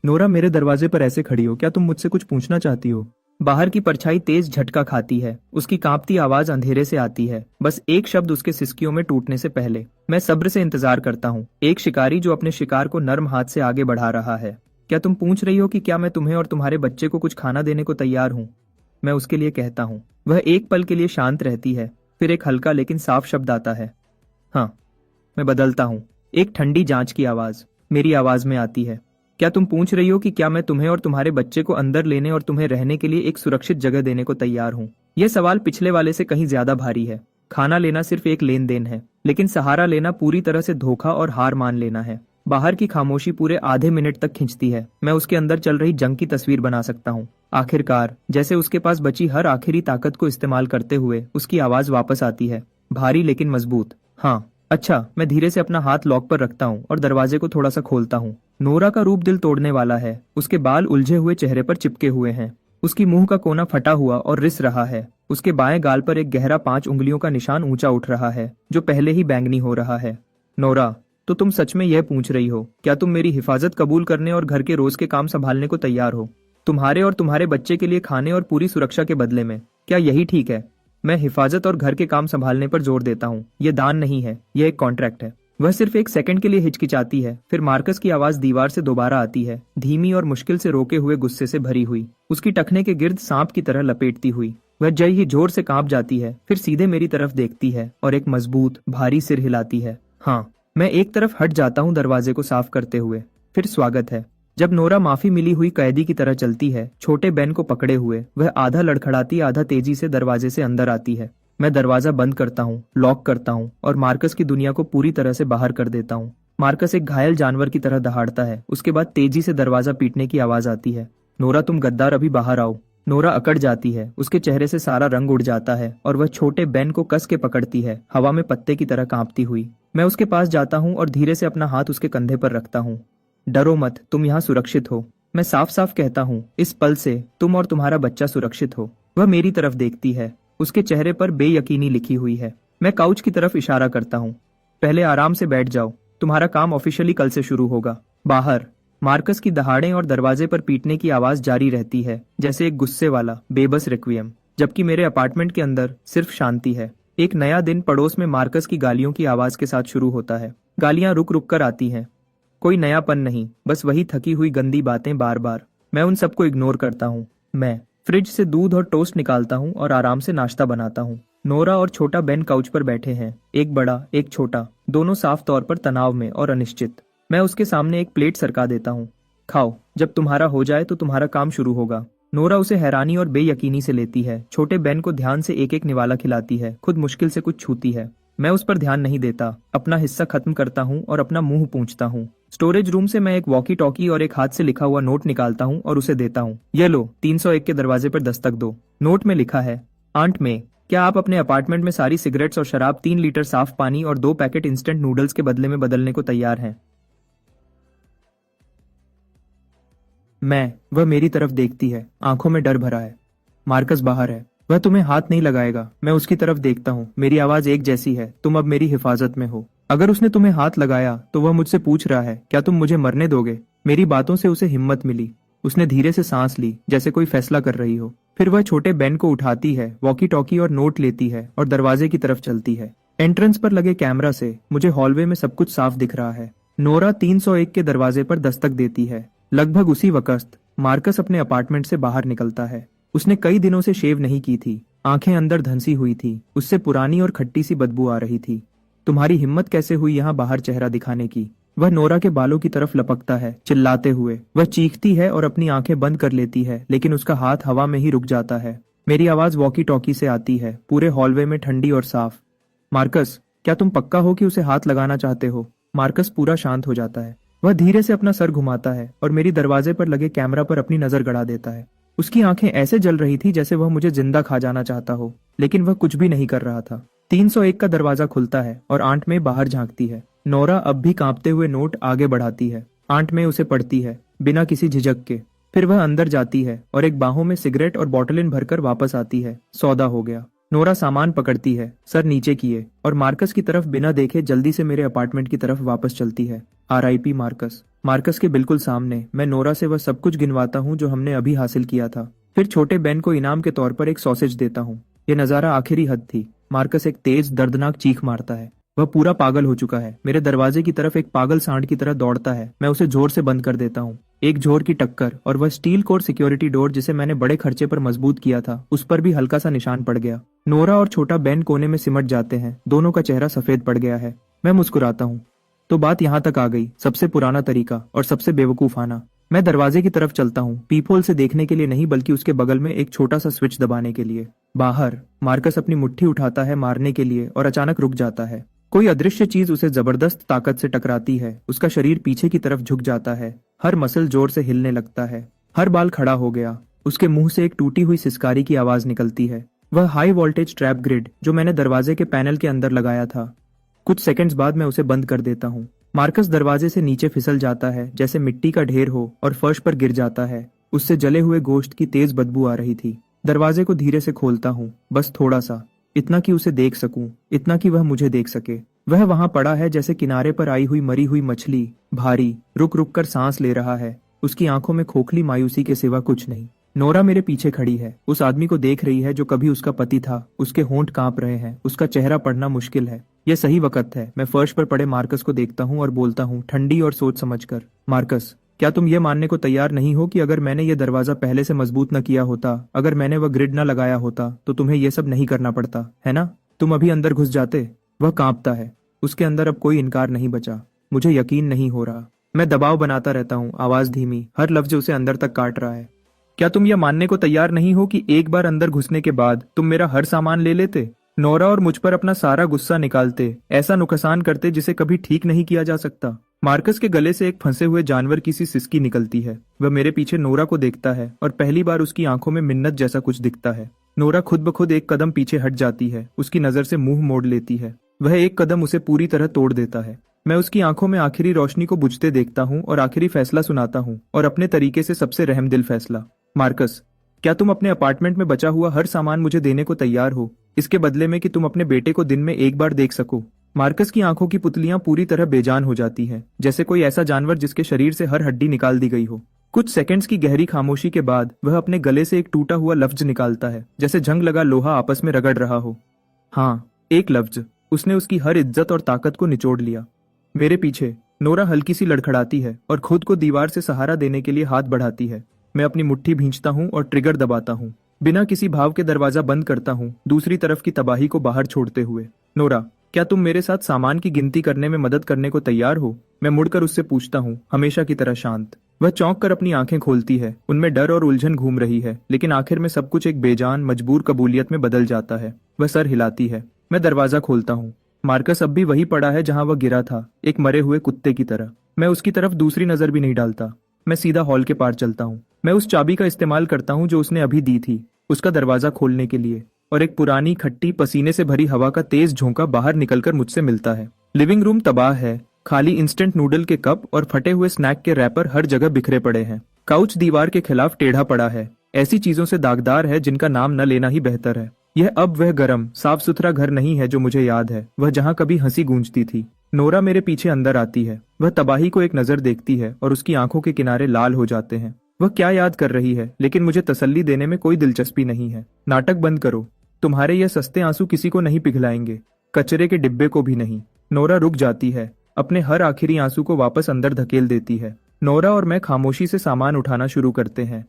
नोरा, मेरे दरवाजे पर ऐसे खड़ी हो, क्या तुम मुझसे कुछ पूछना चाहती हो? बाहर की परछाई तेज झटका खाती है। उसकी कांपती आवाज अंधेरे से आती है, बस एक शब्द उसके सिसकियों में टूटने से पहले। मैं सब्र से इंतजार करता हूँ, एक शिकारी जो अपने शिकार को नर्म हाथ से आगे बढ़ा रहा है। क्या तुम पूछ रही हो कि क्या मैं तुम्हें और तुम्हारे बच्चे को कुछ खाना देने को तैयार हूँ? मैं उसके लिए कहता हूँ। वह एक पल के लिए शांत रहती है, फिर एक हल्का लेकिन साफ शब्द आता है, हाँ। मैं बदलता हूँ। एक ठंडी जांच की आवाज मेरी आवाज में आती है। क्या तुम पूछ रही हो कि क्या मैं तुम्हें और तुम्हारे बच्चे को अंदर लेने और तुम्हें रहने के लिए एक सुरक्षित जगह देने को तैयार हूँ? यह सवाल पिछले वाले से कहीं ज्यादा भारी है। खाना लेना सिर्फ एक लेन देन है, लेकिन सहारा लेना पूरी तरह से धोखा और हार मान लेना है। बाहर की खामोशी पूरे आधे मिनट तक खिंचती है। मैं उसके अंदर चल रही जंग की तस्वीर बना सकता हूँ। आखिरकार, जैसे उसके पास बची हर आखिरी ताकत को इस्तेमाल करते हुए उसकी आवाज वापस आती है, भारी लेकिन मजबूत। हाँ, अच्छा। मैं धीरे से अपना हाथ लॉक पर रखता हूँ और दरवाजे को थोड़ा सा खोलता हूँ। नोरा का रूप दिल तोड़ने वाला है। उसके बाल उलझे हुए चेहरे पर चिपके हुए हैं। उसकी मुंह का कोना फटा हुआ और रिस रहा है। उसके बाएं गाल पर एक गहरा 5 उंगलियों का निशान ऊंचा उठ रहा है, जो पहले ही बैंगनी हो रहा है। नोरा, तो तुम सच में यह पूछ रही हो, क्या तुम मेरी हिफाजत कबूल करने और घर के रोज के काम संभालने को तैयार हो? तुम्हारे और तुम्हारे बच्चे के लिए खाने और पूरी सुरक्षा के बदले में, क्या यही ठीक है? मैं हिफाजत और घर के काम संभालने पर जोर देता हूँ। यह दान नहीं है, यह एक कॉन्ट्रैक्ट है। वह सिर्फ एक सेकंड के लिए हिचकिचाती है, फिर मार्कस की आवाज दीवार से दोबारा आती है, धीमी और मुश्किल से रोके हुए गुस्से से भरी हुई, उसकी टखने के गिर्द सांप की तरह लपेटती हुई। वह जय ही जोर से कांप जाती है, फिर सीधे मेरी तरफ देखती है और एक मजबूत भारी सिर हिलाती है। हाँ। मैं एक तरफ हट जाता हूँ दरवाजे को साफ करते हुए। फिर स्वागत है। जब नोरा माफी मिली हुई कैदी की तरह चलती है, छोटे बेन को पकड़े हुए, वह आधा लड़खड़ाती आधा तेजी से दरवाजे से अंदर आती है। मैं दरवाजा बंद करता हूँ, लॉक करता हूँ और मार्कस की दुनिया को पूरी तरह से बाहर कर देता हूँ। मार्कस एक घायल जानवर की तरह दहाड़ता है। उसके बाद तेजी से दरवाजा पीटने की आवाज आती है। नोरा, तुम गद्दार, अभी बाहर आओ। नोरा अकड़ जाती है। उसके चेहरे से सारा रंग उड़ जाता है और वह छोटे बेन को कस के पकड़ती है, हवा में पत्ते की तरह कांपती हुई। मैं उसके पास जाता हूँ और धीरे से अपना हाथ उसके कंधे पर रखता हूँ। डरो मत, तुम यहाँ सुरक्षित हो। मैं साफ साफ कहता हूँ, इस पल से तुम और तुम्हारा बच्चा सुरक्षित हो। वह मेरी तरफ देखती है। उसके चेहरे पर बेयकीनी लिखी हुई है। मैं काउच की तरफ इशारा करता हूँ। पहले आराम से बैठ जाओ, तुम्हारा काम ऑफिशियली कल से शुरू होगा। बाहर मार्कस की दहाड़ें और दरवाजे पर पीटने की आवाज जारी रहती है, जैसे एक गुस्से वाला बेबस रिक्वियम, जबकि मेरे अपार्टमेंट के अंदर सिर्फ शांति है। एक नया दिन पड़ोस में मार्कस की गालियों की आवाज के साथ शुरू होता है। गालियां रुक रुक कर आती हैं। कोई नयापन नहीं, बस वही थकी हुई गंदी बातें बार बार। मैं उन सबको इग्नोर करता हूँ। मैं फ्रिज से दूध और टोस्ट निकालता हूँ और आराम से नाश्ता बनाता हूँ। नोरा और छोटा बेन काउच पर बैठे हैं, एक बड़ा एक छोटा, दोनों साफ तौर पर तनाव में और अनिश्चित। मैं उसके सामने एक प्लेट सरका देता हूँ। खाओ, जब तुम्हारा हो जाए तो तुम्हारा काम शुरू होगा। नोरा उसे हैरानी और बेयकीनी से लेती है। छोटे बेन को ध्यान से एक एक निवाला खिलाती है, खुद मुश्किल से कुछ छूती है। मैं उस पर ध्यान नहीं देता, अपना हिस्सा खत्म करता हूँ और अपना मुंह पूंछता हूँ। स्टोरेज रूम से मैं एक वॉकी टॉकी और एक हाथ से लिखा हुआ नोट निकालता हूँ और उसे देता हूँ। ये लो, 301 के दरवाजे पर दस्तक दो। नोट में लिखा है, आंट में, क्या आप अपने अपार्टमेंट में सारी सिगरेट्स और शराब 3 लीटर साफ पानी और 2 पैकेट इंस्टेंट नूडल्स के बदले में बदलने को तैयार हैं? वह मेरी तरफ देखती है, आंखों में डर भरा है। मार्कस बाहर है, वह तुम्हें हाथ नहीं लगाएगा। मैं उसकी तरफ देखता हूँ, मेरी आवाज एक जैसी है, तुम अब मेरी हिफाजत में हो। अगर उसने तुम्हें हाथ लगाया तो वह मुझसे पूछ रहा है, क्या तुम मुझे मरने दोगे? मेरी बातों से उसे हिम्मत मिली। उसने धीरे से सांस ली, जैसे कोई फैसला कर रही हो। फिर वह छोटे बेन को उठाती है, वॉकी टॉकी और नोट लेती है और दरवाजे की तरफ चलती है। एंट्रेंस पर लगे कैमरा से मुझे हॉलवे में सब कुछ साफ दिख रहा है। नोरा 301 के दरवाजे पर दस्तक देती है। लगभग उसी वक्त मार्कस अपने अपार्टमेंट से बाहर निकलता है। उसने कई दिनों से शेव नहीं की थी, आंखें अंदर धंसी हुई थी, उससे पुरानी और खट्टी सी बदबू आ रही थी। तुम्हारी हिम्मत कैसे हुई यहाँ बाहर चेहरा दिखाने की? वह नोरा के बालों की तरफ लपकता है, चिल्लाते हुए। वह चीखती है और अपनी आंखें बंद कर लेती है, लेकिन उसका हाथ हवा में ही रुक जाता है। मेरी आवाज वॉकी टॉकी से आती है, पूरे हॉलवे में ठंडी और साफ। मार्कस, क्या तुम पक्का हो कि उसे हाथ लगाना चाहते हो? मार्कस पूरा शांत हो जाता है। वह धीरे से अपना सर घुमाता है और मेरी दरवाजे पर लगे कैमरा पर अपनी नजर गड़ा देता है। उसकी आंखें ऐसे जल रही थी जैसे वह मुझे जिंदा खा जाना चाहता हो, लेकिन वह कुछ भी नहीं कर रहा था। 301 का दरवाजा खुलता है और आंट में बाहर झांकती है। नोरा अब भी कांपते हुए नोट आगे बढ़ाती है। आंट में उसे पढ़ती है, बिना किसी झिझक के। फिर वह अंदर जाती है और एक बाहों में सिगरेट और बॉटलिन भरकर वापस आती है। सौदा हो गया। नोरा सामान पकड़ती है, सर नीचे किए, और मार्कस की तरफ बिना देखे जल्दी से मेरे अपार्टमेंट की तरफ वापस चलती है। RIP Marcus. मार्कस के बिल्कुल सामने मैं नोरा से वह सब कुछ गिनवाता हूँ जो हमने अभी हासिल किया था। फिर छोटे बेन को इनाम के तौर पर एक सॉसेज देता हूँ। ये नजारा आखिरी हद थी। मार्कस एक तेज दर्दनाक चीख मारता है। वह पूरा पागल हो चुका है, मेरे दरवाजे की तरफ एक पागल सांड की तरह दौड़ता है। मैं उसे जोर से बंद कर देता हूँ। एक जोर की टक्कर और वह स्टील कोर सिक्योरिटी डोर जिसे मैंने बड़े खर्चे पर मजबूत किया था, उस पर भी हल्का सा निशान पड़ गया। नोरा और छोटा बेन कोने में सिमट जाते हैं, दोनों का चेहरा सफेद पड़ गया है। मैं मुस्कुराता हूँ। तो बात यहाँ तक आ गई, सबसे पुराना तरीका और सबसे बेवकूफाना। मैं दरवाजे की तरफ चलता हूँ, पीपहोल से देखने के लिए नहीं, बल्कि उसके बगल में एक छोटा सा स्विच दबाने के लिए। बाहर मार्कस अपनी मुट्ठी उठाता है मारने के लिए और अचानक रुक जाता है। कोई अदृश्य चीज उसे जबरदस्त ताकत से टकराती है। उसका शरीर पीछे की तरफ झुक जाता है, हर मसल जोर से हिलने लगता है, हर बाल खड़ा हो गया। उसके मुंह से एक टूटी हुई सिसकारी की आवाज निकलती है। वह हाई वोल्टेज ट्रैप ग्रिड जो मैंने दरवाजे के पैनल के अंदर लगाया था। कुछ सेकंड्स बाद मैं उसे बंद कर देता हूँ। मार्कस दरवाजे से नीचे फिसल जाता है, जैसे मिट्टी का ढेर हो, और फर्श पर गिर जाता है। उससे जले हुए गोश्त की तेज बदबू आ रही थी। दरवाजे को धीरे से खोलता हूँ, बस थोड़ा सा, इतना कि उसे देख सकूं, इतना कि वह मुझे देख सके। वह वहां पड़ा है जैसे किनारे पर आई हुई मरी हुई मछली, भारी, रुक रुक कर सांस ले रहा है। उसकी आंखों में खोखली मायूसी के सिवा कुछ नहीं। नोरा मेरे पीछे खड़ी है, उस आदमी को देख रही है जो कभी उसका पति था। उसके होंठ कांप रहे हैं, उसका चेहरा पढ़ना मुश्किल है। यह सही वक्त है। मैं फर्श पर पड़े मार्कस को देखता हूँ और बोलता हूँ, ठंडी और सोच समझकर, मार्कस, क्या तुम ये मानने को तैयार नहीं हो कि अगर मैंने ये दरवाजा पहले से मजबूत न किया होता, अगर मैंने वह ग्रिड न लगाया होता, तो तुम्हें ये सब नहीं करना पड़ता, है ना? तुम अभी अंदर घुस जाते। वह कांपता है, उसके अंदर अब कोई इनकार नहीं बचा। मुझे यकीन नहीं हो रहा। मैं दबाव बनाता रहता हूँ, आवाज धीमी, हर लफ्ज उसे अंदर तक काट रहा है। क्या तुम यह मानने को तैयार नहीं हो कि एक बार अंदर घुसने के बाद तुम मेरा हर सामान ले लेते, नोरा और मुझ पर अपना सारा गुस्सा निकालते, ऐसा नुकसान करते जिसे कभी ठीक नहीं किया जा सकता? मार्कस के गले से एक फंसे हुए जानवर की सी सिसकी निकलती है। वह मेरे पीछे नोरा को देखता है और पहली बार उसकी आंखों में मिन्नत जैसा कुछ दिखता है। नोरा खुद ब खुद एक कदम पीछे हट जाती है, उसकी नजर से मुंह मोड़ लेती है। वह एक कदम उसे पूरी तरह तोड़ देता है। मैं उसकी आंखों में आखिरी रोशनी को बुझते देखता हूँ और आखिरी फैसला सुनाता हूँ, और अपने तरीके से सबसे रहमदिल फैसला। मार्कस, क्या तुम अपने अपार्टमेंट में बचा हुआ हर सामान मुझे देने को तैयार हो, इसके बदले में कि तुम अपने बेटे को दिन में एक बार देख सको? मार्कस की आंखों की पुतलियां पूरी तरह बेजान हो जाती हैं, जैसे कोई ऐसा जानवर जिसके शरीर से हर हड्डी निकाल दी गई हो। कुछ सेकंड्स की गहरी खामोशी के बाद वह अपने गले से एक टूटा हुआ लफ्ज निकालता है, जैसे जंग लगा लोहा आपस में रगड़ रहा हो। हाँ, एक लफ्ज, उसने उसकी हर इज्जत और ताकत को निचोड़ लिया। मेरे पीछे नोरा हल्की सी लड़खड़ाती है और खुद को दीवार से सहारा देने के लिए हाथ बढ़ाती है। मैं अपनी मुट्ठी भींचता हूँ और ट्रिगर दबाता हूँ। बिना किसी भाव के दरवाजा बंद करता हूँ, दूसरी तरफ की तबाही को बाहर छोड़ते हुए। नोरा, क्या तुम मेरे साथ सामान की गिनती करने में मदद करने को तैयार हो? मैं मुड़कर उससे पूछता हूँ, हमेशा की तरह शांत। वह चौंक कर अपनी आंखें खोलती है, उनमें डर और उलझन घूम रही है, लेकिन आखिर में सब कुछ एक बेजान मजबूर कबूलियत में बदल जाता है। वह सर हिलाती है। मैं दरवाजा खोलता हूँ। मार्कस अब भी वही पड़ा है जहां वह गिरा था, एक मरे हुए कुत्ते की तरह। मैं उसकी तरफ दूसरी नजर भी नहीं डालता। मैं सीधा हॉल के पार चलता हूँ। मैं उस चाबी का इस्तेमाल करता हूँ जो उसने अभी दी थी, उसका दरवाजा खोलने के लिए, और एक पुरानी खट्टी पसीने से भरी हवा का तेज झोंका बाहर निकलकर मुझसे मिलता है। लिविंग रूम तबाह है। खाली इंस्टेंट नूडल के कप और फटे हुए स्नैक के रैपर हर जगह बिखरे पड़े हैं। काउच दीवार के खिलाफ टेढ़ा पड़ा है, ऐसी चीजों से दागदार है जिनका नाम न लेना ही बेहतर है। यह अब वह गर्म साफ सुथरा घर नहीं है जो मुझे याद है, वह जहाँ कभी हंसी गूंजती थी। नोरा मेरे पीछे अंदर आती है। वह तबाही को एक नजर देखती है और उसकी आंखों के किनारे लाल हो जाते हैं। वह क्या याद कर रही है, लेकिन मुझे तसल्ली देने में कोई दिलचस्पी नहीं है। नाटक बंद करो, तुम्हारे यह सस्ते आंसू किसी को नहीं पिघलाएंगे, कचरे के डिब्बे को भी नहीं। नोरा रुक जाती है, अपने हर आखिरी आंसू को वापस अंदर धकेल देती है। नोरा और मैं खामोशी से सामान उठाना शुरू करते हैं।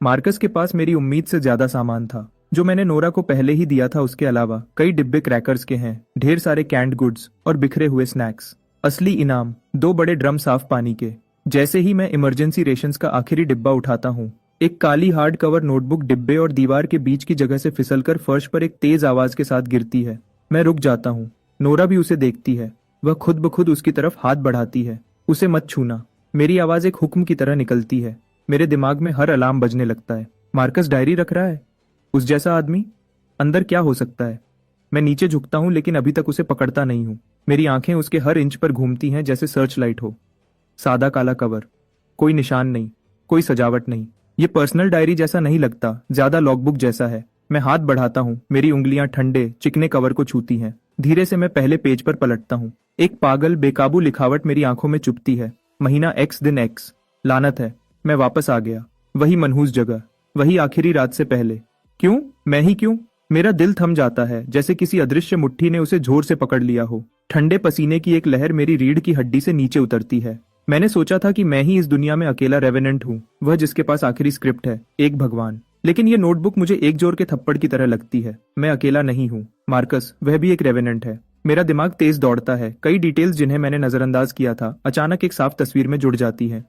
मार्कस के पास मेरी उम्मीद से ज्यादा सामान था। जो मैंने नोरा को पहले ही दिया था उसके अलावा कई डिब्बे क्रैकर्स के हैं, ढेर सारे कैंड गुड्स और बिखरे हुए स्नैक्स। असली इनाम 2 बड़े ड्रम साफ पानी के। जैसे ही मैं इमरजेंसी रेशंस का आखिरी डिब्बा उठाता हूँ, एक काली हार्ड कवर नोटबुक डिब्बे और दीवार के बीच की जगह से फिसलकर फर्श पर एक तेज आवाज के साथ गिरती है। मैं रुक जाता हूँ। नोरा भी उसे देखती है। वह खुद ब खुद उसकी तरफ हाथ बढ़ाती है। उसे मत छूना। मेरी आवाज एक हुक्म की तरह निकलती है। मेरे दिमाग में हर अलार्म बजने लगता है। मार्कस डायरी रख रहा है, उस जैसा आदमी। अंदर क्या हो सकता है? मैं नीचे झुकता हूं, लेकिन अभी तक उसे पकड़ता नहीं हूं। मेरी आंखें उसके हर इंच पर घूमती हैं जैसे सर्च लाइट हो। सादा काला कवर, कोई निशान नहीं, कोई सजावट नहीं। ये पर्सनल डायरी जैसा नहीं लगता, ज्यादा लॉगबुक जैसा है। मैं हाथ बढ़ाता हूँ, मेरी उंगलियां ठंडे चिकने कवर को छूती हैं। धीरे से मैं पहले पेज पर पलटता हूँ। एक पागल बेकाबू लिखावट मेरी आंखों में चुभती है। महीना X दिन X। लानत है, मैं वापस आ गया। वही मनहूस जगह, वही आखिरी रात से पहले। क्यों? मैं ही क्यों? मेरा दिल थम जाता है, जैसे किसी अदृश्य मुट्ठी ने उसे जोर से पकड़ लिया हो। ठंडे पसीने की एक लहर मेरी रीढ़ की हड्डी से नीचे उतरती है। मैंने सोचा था कि मैं ही इस दुनिया में अकेला रेवेनेंट हूँ, वह जिसके पास आखिरी स्क्रिप्ट है, एक भगवान। लेकिन ये नोटबुक मुझे एक जोर के थप्पड़ की तरह लगती है। मैं अकेला नहीं हूँ। मार्कस, वह भी एक रेवेनेंट है। मेरा दिमाग तेज दौड़ता है। कई डिटेल्स जिन्हें मैंने नजरअंदाज किया था अचानक एक साफ तस्वीर में जुड़ जाती है।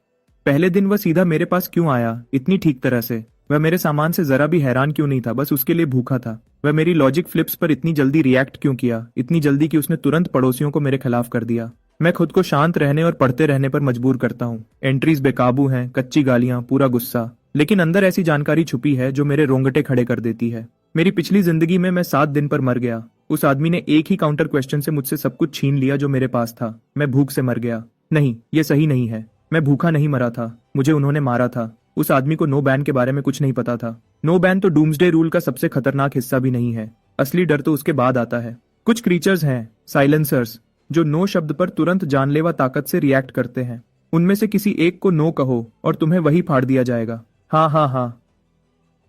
पहले दिन वह सीधा मेरे पास क्यों आया, इतनी ठीक तरह से? वह मेरे सामान से जरा भी हैरान क्यों नहीं था, बस उसके लिए भूखा था? वह मेरी लॉजिक फ्लिप्स पर इतनी जल्दी रिएक्ट क्यों किया, इतनी जल्दी कि उसने तुरंत पड़ोसियों को मेरे खिलाफ कर दिया? मैं खुद को शांत रहने और पढ़ते रहने पर मजबूर करता हूँ। एंट्रीज बेकाबू हैं, कच्ची गालियां, पूरा गुस्सा, लेकिन अंदर ऐसी जानकारी छुपी है जो मेरे रोंगटे खड़े कर देती है। मेरी पिछली जिंदगी में मैं 7 दिन पर मर गया। उस आदमी ने एक ही काउंटर क्वेश्चन से मुझसे सब कुछ छीन लिया जो मेरे पास था। मैं भूख से मर गया। नहीं, ये सही नहीं है। मैं भूखा नहीं मरा था, मुझे उन्होंने मारा था। उस आदमी को नो बैन के बारे में कुछ नहीं पता था। नो बैन तो डूम्सडे रूल का सबसे खतरनाक हिस्सा भी नहीं है। असली डर तो उसके बाद आता है। कुछ क्रीचर्स हैं, साइलेंसर्स, जो नो शब्द पर तुरंत जानलेवा ताकत से रिएक्ट करते हैं। उनमें से किसी एक को नो कहो और तुम्हें वही फाड़ दिया जाएगा। हाँ हाँ हाँ।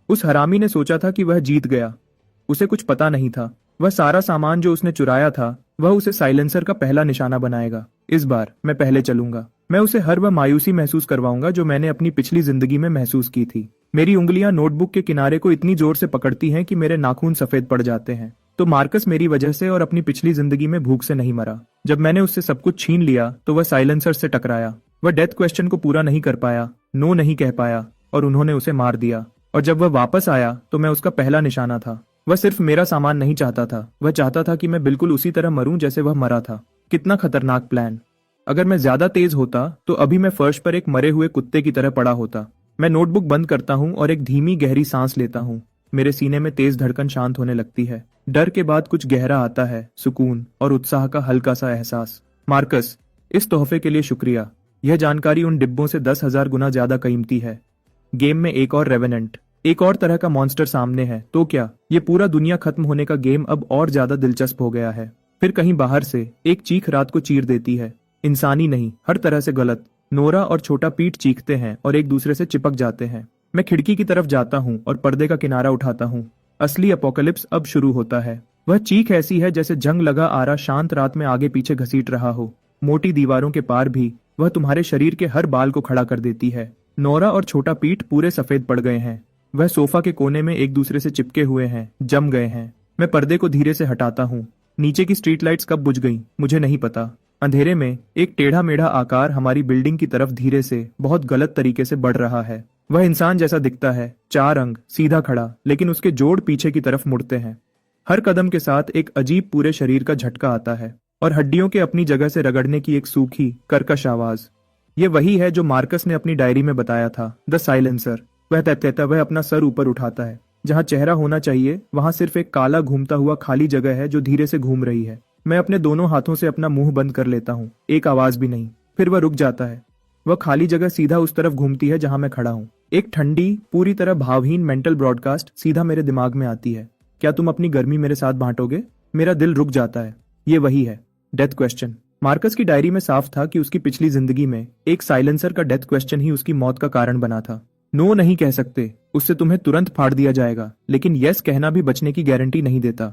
उस हरामी ने सोचा था कि वह जीत गया। उसे कुछ पता नहीं था, वह सारा सामान जो उसने चुराया था वह उसे साइलेंसर का पहला निशाना बनाएगा। इस बार मैं पहले चलूंगा। मैं उसे हर वह मायूसी महसूस करवाऊंगा जो मैंने अपनी पिछली जिंदगी में महसूस की थी। मेरी उंगलियां नोटबुक के किनारे को इतनी जोर से पकड़ती हैं कि मेरे नाखून सफेद पड़ जाते हैं। तो मार्कस मेरी वजह से और अपनी पिछली जिंदगी में भूख से नहीं मरा। जब मैंने उससे सब कुछ छीन लिया तो वह साइलेंसर से टकराया। वह डेथ क्वेश्चन को पूरा नहीं कर पाया, नो नहीं कह पाया, और उन्होंने उसे मार दिया। और जब वह वापस आया तो मैं उसका पहला निशाना था। वह सिर्फ मेरा सामान नहीं चाहता था, वह चाहता था कि मैं बिल्कुल उसी तरह मरूं जैसे वह मरा था। कितना खतरनाक प्लान। अगर मैं ज्यादा तेज होता तो अभी मैं फर्श पर एक मरे हुए कुत्ते की तरह पड़ा होता। मैं नोटबुक बंद करता हूँ और एक धीमी गहरी सांस लेता हूँ। मेरे सीने में तेज धड़कन शांत होने लगती है। डर के बाद कुछ गहरा आता है, सुकून और उत्साह का हल्का सा एहसास। मार्कस, इस तोहफे के लिए शुक्रिया। यह जानकारी उन डिब्बों से 10,000 गुना ज्यादा कीमती है। गेम में एक और रेवेनेंट, एक और तरह का मॉन्स्टर सामने है। तो क्या ये पूरा दुनिया खत्म होने का गेम अब और ज्यादा दिलचस्प हो गया है? फिर कहीं बाहर से एक चीख रात को चीर देती है। इंसानी नहीं, हर तरह से गलत। नोरा और छोटा पीट चीखते हैं और एक दूसरे से चिपक जाते हैं। मैं खिड़की की तरफ जाता हूँ और पर्दे का किनारा उठाता हूँ। असली अपोकलिप्स अब शुरू होता है। वह चीख ऐसी है जैसे जंग लगा आरा शांत रात में आगे पीछे घसीट रहा हो। मोटी दीवारों के पार भी वह तुम्हारे शरीर के हर बाल को खड़ा कर देती है। नोरा और छोटा पीठ पूरे सफेद पड़ गए हैं। वह सोफा के कोने में एक दूसरे से चिपके हुए हैं, जम गए हैं। मैं पर्दे को धीरे से हटाता हूँ। नीचे की स्ट्रीट लाइट्स कब बुझ गईं, मुझे नहीं पता। अंधेरे में एक टेढ़ा मेढ़ा आकार हमारी बिल्डिंग की तरफ धीरे से बहुत गलत तरीके से बढ़ रहा है। वह इंसान जैसा दिखता है, 4 अंग, सीधा खड़ा, लेकिन उसके जोड़ पीछे की तरफ मुड़ते हैं। हर कदम के साथ एक अजीब पूरे शरीर का झटका आता है और हड्डियों के अपनी जगह से रगड़ने की एक सूखी कर्कश आवाज। ये वही है जो मार्कस ने अपनी डायरी में बताया था, द साइलेंसर। वह कहता, वह अपना सर ऊपर उठाता है। जहां चेहरा होना चाहिए वहां सिर्फ एक काला घूमता हुआ खाली जगह है जो धीरे से घूम रही है। मैं अपने दोनों हाथों से अपना मुंह बंद कर लेता हूँ, एक आवाज भी नहीं। फिर वह रुक जाता है। वह खाली जगह सीधा उस तरफ घूमती है जहां मैं खड़ा हूँ। एक ठंडी, पूरी तरह भावहीन मेंटल ब्रॉडकास्ट सीधा मेरे दिमाग में आती है। क्या तुम अपनी गर्मी मेरे साथ बांटोगे? मेरा दिल रुक जाता है। ये वही है, डेथ क्वेश्चन। मार्कस की डायरी में साफ था कि उसकी पिछली जिंदगी में एक साइलेंसर का डेथ क्वेश्चन ही उसकी मौत का कारण बना था। नो नहीं कह सकते, उससे तुम्हें तुरंत फाड़ दिया जाएगा, लेकिन यस कहना भी बचने की गारंटी नहीं देता।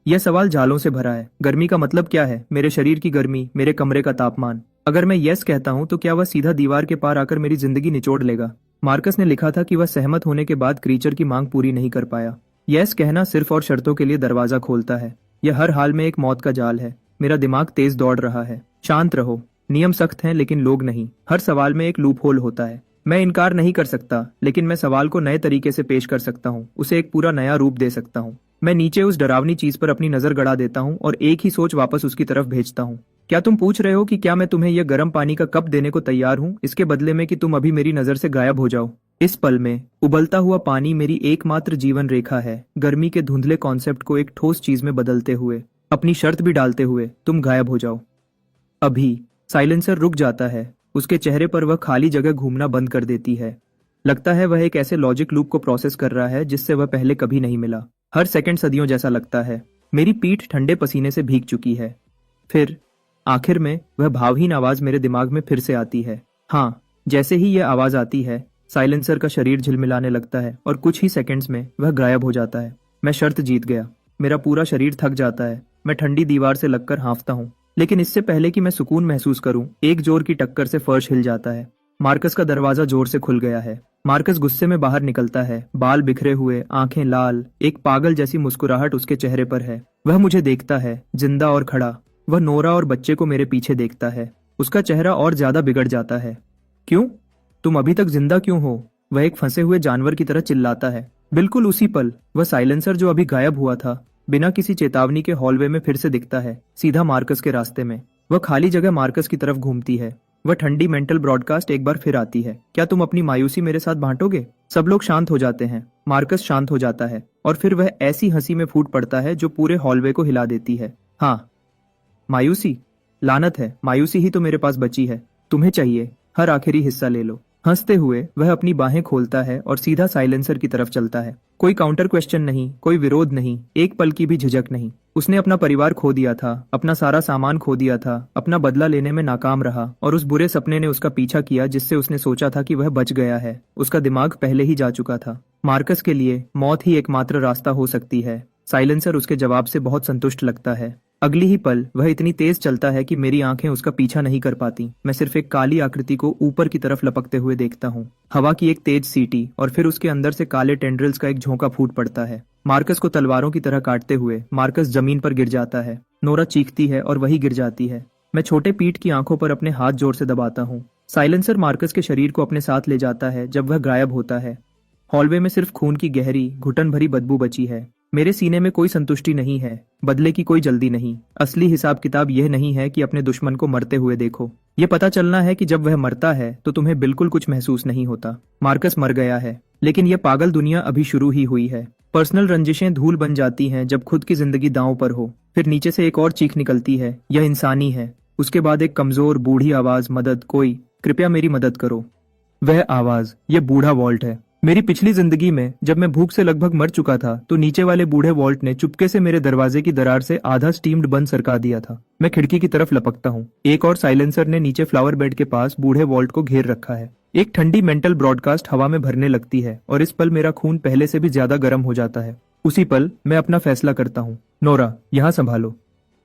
यह सवाल जालों से भरा है। गर्मी का मतलब क्या है? मेरे शरीर की गर्मी, मेरे कमरे का तापमान। अगर मैं यस कहता हूं तो क्या वह सीधा दीवार के पार आकर मेरी जिंदगी निचोड़ लेगा? मार्कस ने लिखा था कि वह सहमत होने के बाद क्रीचर की मांग पूरी नहीं कर पाया। यस कहना सिर्फ और शर्तों के लिए दरवाजा खोलता है। यह हर हाल में एक मौत का जाल है। मेरा दिमाग तेज दौड़ रहा है। शांत रहो, नियम सख्त हैं लेकिन लोग नहीं। हर सवाल में एक लूप होल होता है। मैं इनकार नहीं कर सकता, लेकिन मैं सवाल को नए तरीके से पेश कर सकता हूँ, उसे एक पूरा नया रूप दे सकता हूँ। मैं नीचे उस डरावनी चीज पर अपनी नजर गड़ा देता हूँ और एक ही सोच वापस उसकी तरफ भेजता हूँ। क्या तुम पूछ रहे हो कि क्या मैं तुम्हें यह गर्म पानी का कप देने को तैयार हूँ, इसके बदले में कि तुम अभी मेरी नजर से गायब हो जाओ? इस पल में उबलता हुआ पानी मेरी एकमात्र जीवन रेखा है। गर्मी के धुंधले कॉन्सेप्ट को एक ठोस चीज में बदलते हुए, अपनी शर्त भी डालते हुए, तुम गायब हो जाओ अभी। साइलेंसर रुक जाता है। उसके चेहरे पर वह खाली जगह घूमना बंद कर देती है। लगता है वह एक ऐसे लॉजिक लूप को प्रोसेस कर रहा है जिससे वह पहले कभी नहीं मिला। हर सेकंड सदियों जैसा लगता है। मेरी पीठ ठंडे पसीने से भीग चुकी है। फिर आखिर में वह भावहीन आवाज मेरे दिमाग में फिर से आती है। हाँ, जैसे ही यह आवाज आती है, साइलेंसर का शरीर झिलमिलाने लगता है और कुछ ही सेकंड्स में वह गायब हो जाता है। मैं शर्त जीत गया। मेरा पूरा शरीर थक जाता है। मैं ठंडी दीवार से लगकर हाँफता हूँ, लेकिन इससे पहले कि मैं सुकून महसूस करूं, एक जोर की टक्कर से फर्श हिल जाता है। मार्कस का दरवाजा जोर से खुल गया है। मार्कस गुस्से में बाहर निकलता है, बाल बिखरे हुए, आंखें लाल, एक पागल जैसी मुस्कुराहट उसके चेहरे पर है। वह मुझे देखता है, जिंदा और खड़ा। वह नोरा और बच्चे को मेरे पीछे देखता है। उसका चेहरा और ज्यादा बिगड़ जाता है। क्यों? तुम अभी तक जिंदा क्यों हो? वह एक फंसे हुए जानवर की तरह चिल्लाता है। बिल्कुल उसी पल वह साइलेंसर जो अभी गायब हुआ था, बिना किसी चेतावनी के हॉलवे में फिर से दिखता है, सीधा मार्कस के रास्ते में। वह खाली जगह मार्कस की तरफ घूमती है। वह ठंडी मेंटल ब्रॉडकास्ट एक बार फिर आती है। क्या तुम अपनी मायूसी मेरे साथ बांटोगे? सब लोग शांत हो जाते हैं। मार्कस शांत हो जाता है और फिर वह ऐसी हंसी में फूट पड़ता है जो पूरे हॉलवे को हिला देती है। हाँ, मायूसी? लानत है, मायूसी ही तो मेरे पास बची है। तुम्हें चाहिए, हर आखिरी हिस्सा ले लो। हंसते हुए वह अपनी बाहें खोलता है और सीधा साइलेंसर की तरफ चलता है। कोई काउंटर क्वेश्चन नहीं, कोई विरोध नहीं, एक पल की भी झिझक नहीं। उसने अपना परिवार खो दिया था, अपना सारा सामान खो दिया था, अपना बदला लेने में नाकाम रहा और उस बुरे सपने ने उसका पीछा किया जिससे उसने सोचा था कि वह बच गया है। उसका दिमाग पहले ही जा चुका था। मार्कस के लिए मौत ही एकमात्र रास्ता हो सकती है। साइलेंसर उसके जवाब से बहुत संतुष्ट लगता है। अगली ही पल वह इतनी तेज चलता है कि मेरी आंखें उसका पीछा नहीं कर पाती। मैं सिर्फ एक काली आकृति को ऊपर की तरफ लपकते हुए देखता हूँ। हवा की एक तेज सीटी और फिर उसके अंदर से काले टेंड्रिल्स का एक झोंका फूट पड़ता है। मार्कस को तलवारों की तरह काटते हुए मार्कस जमीन पर गिर जाता है। नोरा चीखती है और वही गिर जाती है। मैं छोटे पीठ की आंखों पर अपने हाथ जोर से दबाता हूँ। साइलेंसर मार्कस के शरीर को अपने साथ ले जाता है जब वह गायब होता है। हॉलवे में सिर्फ खून की गहरी, घुटन भरी बदबू बची है। मेरे सीने में कोई संतुष्टि नहीं है, बदले की कोई जल्दी नहीं। असली हिसाब किताब यह नहीं है कि अपने दुश्मन को मरते हुए देखो। ये पता चलना है कि जब वह मरता है तो तुम्हें बिल्कुल कुछ महसूस नहीं होता। मार्कस मर गया है, लेकिन यह पागल दुनिया अभी शुरू ही हुई है। पर्सनल रंजिशें धूल बन जाती हैं जब खुद की जिंदगी दांव पर हो। फिर नीचे से एक और चीख निकलती है, यह इंसानी है। उसके बाद एक कमजोर बूढ़ी आवाज, मदद, कोई, कृपया मेरी मदद करो। वह आवाज, यह बूढ़ा वॉल्ट है। मेरी पिछली जिंदगी में जब मैं भूख से लगभग मर चुका था तो नीचे वाले बूढ़े वॉल्ट ने चुपके से मेरे दरवाजे की दरार से आधा स्टीम्ड बन सरका दिया था। मैं खिड़की की तरफ लपकता हूँ। एक और साइलेंसर ने नीचे फ्लावर बेड के पास बूढ़े वॉल्ट को घेर रखा है। एक ठंडी मेंटल ब्रॉडकास्ट हवा में भरने लगती है और इस पल मेरा खून पहले से भी ज्यादा गर्म हो जाता है। उसी पल मैं अपना फैसला करता हूँ। नोरा, यहाँ संभालो।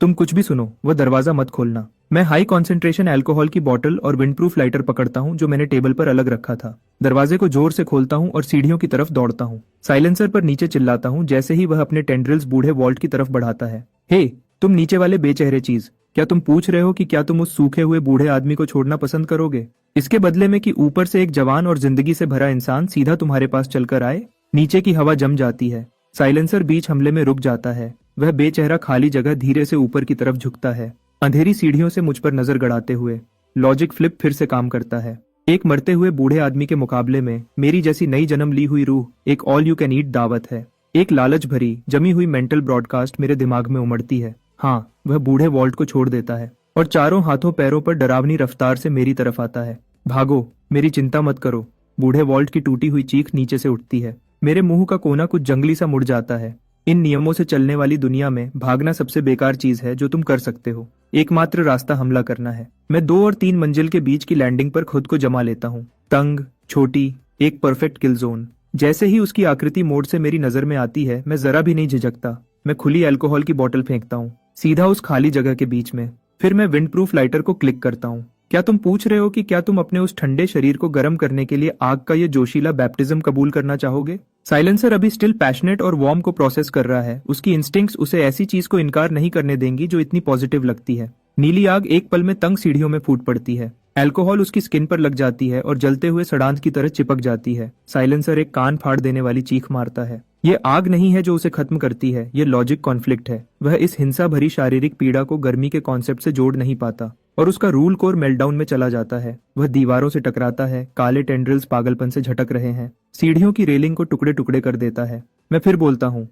तुम कुछ भी सुनो, वह दरवाजा मत खोलना। मैं हाई कॉन्सेंट्रेशन अल्कोहल की बोतल और विंडप्रूफ लाइटर पकड़ता हूँ जो मैंने टेबल पर अलग रखा था। दरवाजे को जोर से खोलता हूँ और सीढ़ियों की तरफ दौड़ता हूँ। साइलेंसर पर नीचे चिल्लाता हूँ जैसे ही वह अपने टेंड्रिल्स बूढ़े वॉल्ट की तरफ बढ़ाता है। हे, तुम नीचे वाले बेचेहरे चीज, क्या तुम पूछ रहे हो कि क्या तुम उस सूखे हुए बूढ़े आदमी को छोड़ना पसंद करोगे, इसके बदले में कि ऊपर से एक जवान और जिंदगी से भरा इंसान सीधा तुम्हारे पास चलकर आए? नीचे की हवा जम जाती है। साइलेंसर बीच हमले में रुक जाता है। वह बेचेहरा खाली जगह धीरे से ऊपर की तरफ झुकता है, अंधेरी सीढ़ियों से मुझ पर नजर गड़ाते हुए। लॉजिक फ्लिप फिर से काम करता है। एक मरते हुए बूढ़े आदमी के मुकाबले में मेरी जैसी नई जन्म ली हुई रूह एक ऑल यू कैन ईट दावत है। एक लालच भरी जमी हुई मेंटल ब्रॉडकास्ट मेरे दिमाग में उमड़ती है। हाँ, वह बूढ़े वॉल्ट को छोड़ देता है और चारों हाथों पैरों पर डरावनी रफ्तार से मेरी तरफ आता है। भागो, मेरी चिंता मत करो। बूढ़े वॉल्ट की टूटी हुई चीख नीचे से उठती है। मेरे मुंह का कोना कुछ जंगली सा मुड़ जाता है। इन नियमों से चलने वाली दुनिया में भागना सबसे बेकार चीज है जो तुम कर सकते हो। एकमात्र रास्ता हमला करना है। मैं 2 और 3 मंजिल के बीच की लैंडिंग पर खुद को जमा लेता हूँ। तंग, छोटी, एक परफेक्ट किल जोन। जैसे ही उसकी आकृति मोड़ से मेरी नजर में आती है, मैं जरा भी नहीं झिझकता। मैं खुली अल्कोहल की बोतल फेंकता हूँ सीधा उस खाली जगह के बीच में। फिर मैं विंड प्रूफ लाइटर को क्लिक करता हूँ। क्या तुम पूछ रहे हो कि क्या तुम अपने उस ठंडे शरीर को गर्म करने के लिए आग का ये जोशीला बैप्टिज्म कबूल करना चाहोगे? साइलेंसर अभी स्टिल पैशनेट और वार्म को प्रोसेस कर रहा है। उसकी इंस्टिंक्ट्स उसे ऐसी चीज को इनकार नहीं करने देंगी जो इतनी पॉजिटिव लगती है। नीली आग एक पल में तंग सीढ़ियों में फूट पड़ती है। अल्कोहल उसकी स्किन पर लग जाती है और जलते हुए सड़ांध की तरह चिपक जाती है। साइलेंसर एक कान फाड़ देने वाली चीख मारता है। ये आग नहीं है जो उसे खत्म करती है, ये लॉजिक कॉन्फ्लिक्ट है। वह इस हिंसा भरी शारीरिक पीड़ा को गर्मी के कॉन्सेप्ट से जोड़ नहीं पाता और उसका रूल कोर मेल्टडाउन में चला जाता है। वह दीवारों से टकराता है। काले टेंड्रिल्स पागलपन से झटक रहे हैं। सीढ़ियों की रेलिंग को टुकड़े टुकड़े कर देता है। मैं फिर बोलता हूँ,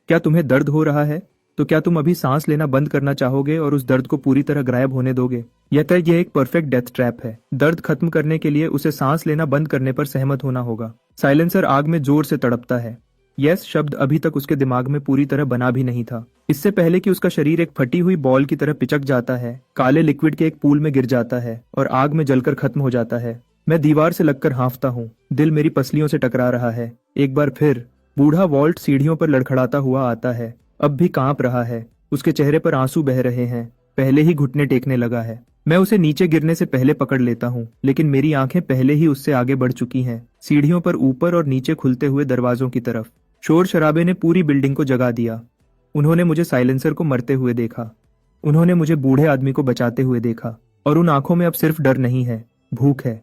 क्या तुम्हें दर्द हो रहा है? तो क्या तुम अभी सांस लेना बंद करना चाहोगे और उस दर्द को पूरी तरह गायब होने दोगे? यह एक परफेक्ट डेथ ट्रैप है। दर्द खत्म करने के लिए उसे सांस लेना बंद करने पर सहमत होना होगा। साइलेंसर आग में जोर से तड़पता है। यस शब्द अभी तक उसके दिमाग में पूरी तरह बना भी नहीं था। इससे पहले कि उसका शरीर एक फटी हुई बॉल की तरह पिचक जाता है, काले लिक्विड के एक पूल में गिर जाता है और आग में जलकर खत्म हो जाता है। मैं दीवार से लगकर हाँफता हूँ। दिल मेरी पसलियों से टकरा रहा है। एक बार फिर बूढ़ा वॉल्ट सीढ़ियों पर लड़खड़ाता हुआ आता है। अब भी कांप रहा है। उसके चेहरे पर आंसू बह रहे हैं। पहले ही घुटने टेकने लगा है। मैं उसे नीचे गिरने से पहले पकड़ लेता हूँ, लेकिन मेरी आंखें पहले ही उससे आगे बढ़ चुकी हैं, सीढ़ियों पर ऊपर और नीचे खुलते हुए दरवाजों की तरफ। शोर शराबे ने पूरी बिल्डिंग को जगा दिया। उन्होंने मुझे साइलेंसर को मरते हुए देखा। उन्होंने मुझे बूढ़े आदमी को बचाते हुए देखा। और उन आंखों में अब सिर्फ डर नहीं है, भूख है,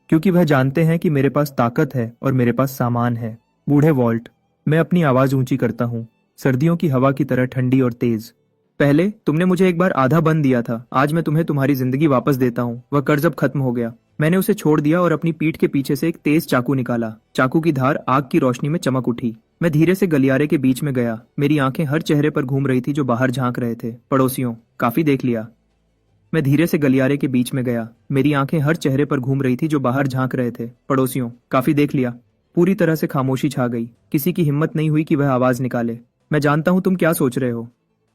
क्योंकि वह जानते हैं कि मेरे पास ताकत है और मेरे पास सामान है। बूढ़े वॉल्ट, मैं अपनी आवाज ऊंची करता हूँ, सर्दियों की हवा की तरह ठंडी और तेज। पहले तुमने मुझे एक बार आधा बन दिया था, आज मैं तुम्हें तुम्हारी जिंदगी वापस देता हूँ। वह कर्ज अब खत्म हो गया। मैंने उसे छोड़ दिया और अपनी पीठ के पीछे से एक तेज चाकू निकाला। चाकू की धार आग की रोशनी में चमक उठी। मैं धीरे से गलियारे के बीच में गया। मेरी आंखें हर चेहरे पर घूम रही थी जो बाहर झांक रहे थे। पड़ोसियों, काफी देख लिया। मैं धीरे से गलियारे के बीच में गया। मेरी आंखें हर चेहरे पर घूम रही थी जो बाहर झांक रहे थे। पड़ोसियों, काफी देख लिया। पूरी तरह से खामोशी छा गई। किसी की हिम्मत नहीं हुई कि वह आवाज निकाले। मैं जानता हूं तुम क्या सोच रहे हो।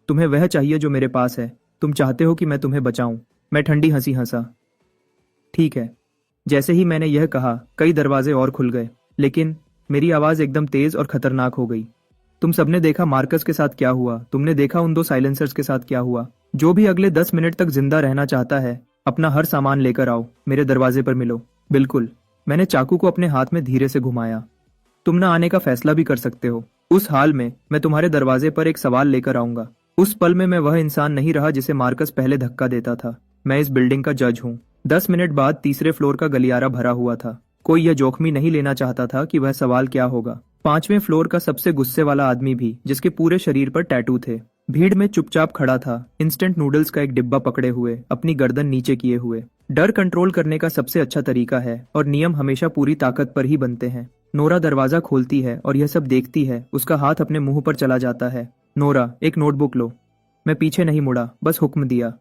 तुम्हें वह चाहिए जो मेरे पास है। तुम चाहते हो कि मैं तुम्हें बचाऊं। मैं ठंडी हंसी हंसा। ठीक है। जैसे ही मैंने यह कहा, कई दरवाजे और खुल गए, लेकिन मेरी आवाज एकदम तेज और खतरनाक हो गई। तुम सबने देखा मार्कस के साथ क्या हुआ। तुमने देखा उन 2 साइलेंसर्स के साथ क्या हुआ। जो भी अगले 10 मिनट तक जिंदा रहना चाहता है, अपना हर सामान लेकर आओ, मेरे दरवाजे पर मिलो। बिल्कुल। मैंने चाकू को अपने हाथ में धीरे से घुमाया। तुम ना आने का फैसला भी कर सकते हो। उस हाल में मैं तुम्हारे दरवाजे पर एक सवाल लेकर आऊंगा। उस पल में मैं वह इंसान नहीं रहा जिसे मार्कस पहले धक्का देता था। मैं इस बिल्डिंग का जज हूँ। 10 मिनट बाद तीसरे फ्लोर का गलियारा भरा हुआ था। कोई यह जोखमी नहीं लेना चाहता था कि वह सवाल क्या होगा। 5वें फ्लोर का सबसे गुस्से वाला आदमी भी, जिसके पूरे शरीर पर टैटू थे, भीड़ में चुपचाप खड़ा था, इंस्टेंट नूडल्स का एक डिब्बा पकड़े हुए, अपनी गर्दन नीचे किए हुए। डर कंट्रोल करने का सबसे अच्छा तरीका है और नियम हमेशा पूरी ताकत पर ही बनते हैं। नोरा दरवाजा खोलती है और यह सब देखती है। उसका हाथ अपने मुंह पर चला जाता है। नोरा, एक नोटबुक लो। मैं पीछे नहीं मुड़ा, बस हुक्म दिया,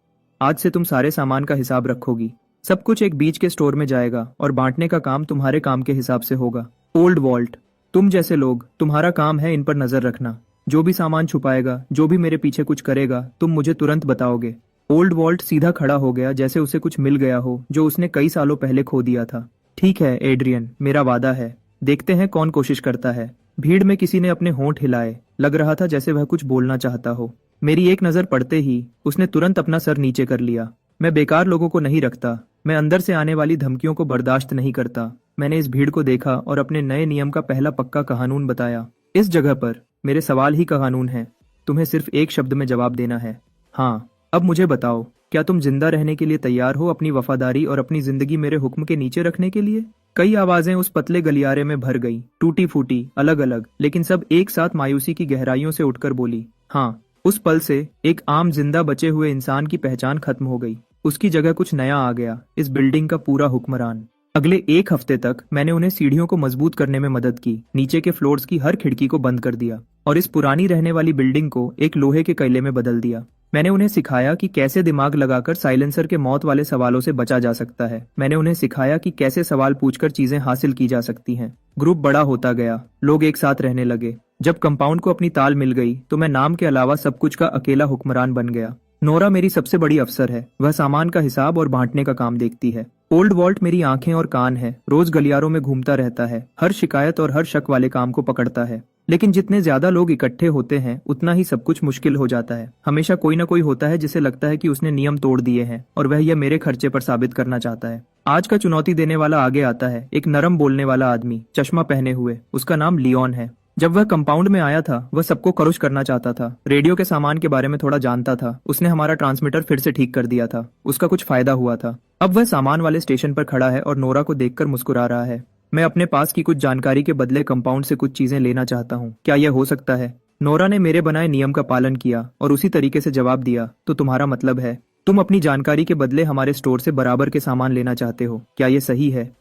आज से तुम सारे सामान का हिसाब रखोगी। सब कुछ एक बीच के स्टोर में जाएगा और बांटने का काम तुम्हारे काम के हिसाब से होगा। ओल्ड वॉल्ट, तुम जैसे लोग, तुम्हारा काम है इन पर नजर रखना। जो भी सामान छुपाएगा, जो भी मेरे पीछे कुछ करेगा, तुम मुझे तुरंत बताओगे। ओल्ड वॉल्ट सीधा खड़ा हो गया, जैसे उसे कुछ मिल गया हो जो उसने कई सालों पहले खो दिया था। ठीक है एड्रियन, मेरा वादा है। देखते हैं कौन कोशिश करता है। भीड़ में किसी ने अपने होंठ हिलाए। लग रहा था जैसे वह कुछ बोलना चाहता हो। मेरी एक नजर पड़ते ही उसने तुरंत अपना सर नीचे कर लिया। मैं बेकार लोगों को नहीं रखता, मैं अंदर से आने वाली धमकियों को बर्दाश्त नहीं करता। मैंने इस भीड़ को देखा और अपने नए नियम का पहला पक्का कानून बताया। इस जगह पर मेरे सवाल ही का कानून है। तुम्हें सिर्फ एक शब्द में जवाब देना है। हाँ, अब मुझे बताओ, क्या तुम जिंदा रहने के लिए तैयार हो, अपनी वफादारी और अपनी जिंदगी मेरे हुक्म के नीचे रखने के लिए? कई आवाजें उस पतले गलियारे में भर गई, टूटी फूटी, अलग अलग, लेकिन सब एक साथ मायूसी की गहराइयों से उठकर बोली। हाँ, उस पल से एक आम जिंदा बचे हुए इंसान की पहचान खत्म हो गई। उसकी जगह कुछ नया आ गया, इस बिल्डिंग का पूरा हुक्मरान। अगले एक हफ्ते तक मैंने उन्हें सीढ़ियों को मजबूत करने में मदद की, नीचे के फ्लोर्स की हर खिड़की को बंद कर दिया और इस पुरानी रहने वाली बिल्डिंग को एक लोहे के कैले में बदल दिया। मैंने उन्हें सिखाया कि कैसे दिमाग लगाकर साइलेंसर के मौत वाले सवालों से बचा जा सकता है। मैंने उन्हें सिखाया कि कैसे सवाल पूछकर चीजें हासिल की जा सकती हैं। ग्रुप बड़ा होता गया, लोग एक साथ रहने लगे। जब कंपाउंड को अपनी ताल मिल गई तो मैं नाम के अलावा सब कुछ का अकेला हुक्मरान बन गया। नोरा मेरी सबसे बड़ी अफसर है, वह सामान का हिसाब और बांटने का काम देखती है। ओल्ड वॉल्ट मेरी आंखें और कान है, रोज गलियारों में घूमता रहता है, हर शिकायत और हर शक वाले काम को पकड़ता है। लेकिन जितने ज्यादा लोग इकट्ठे होते हैं उतना ही सब कुछ मुश्किल हो जाता है। हमेशा कोई ना कोई होता है जिसे लगता है कि उसने नियम तोड़ दिए हैं और वह यह मेरे खर्चे पर साबित करना चाहता है। आज का चुनौती देने वाला आगे आता है, एक नरम बोलने वाला आदमी, चश्मा पहने हुए। उसका नाम लियोन है। जब वह कंपाउंड में आया था वह सबको करुष करना चाहता था। रेडियो के सामान के बारे में थोड़ा जानता था। उसने हमारा ट्रांसमीटर फिर से ठीक कर दिया था। उसका कुछ फायदा हुआ था। अब वह सामान वाले स्टेशन पर खड़ा है और नोरा को देखकर मुस्कुरा रहा है। मैं अपने पास की कुछ जानकारी के बदले कंपाउंड से कुछ चीजें लेना चाहता हूँ, क्या यह हो सकता है? नोरा ने मेरे बनाए नियम का पालन किया और उसी तरीके से जवाब दिया। तो तुम्हारा मतलब है तुम अपनी जानकारी के बदले हमारे स्टोर से बराबर के सामान लेना चाहते हो, क्या यह सही है?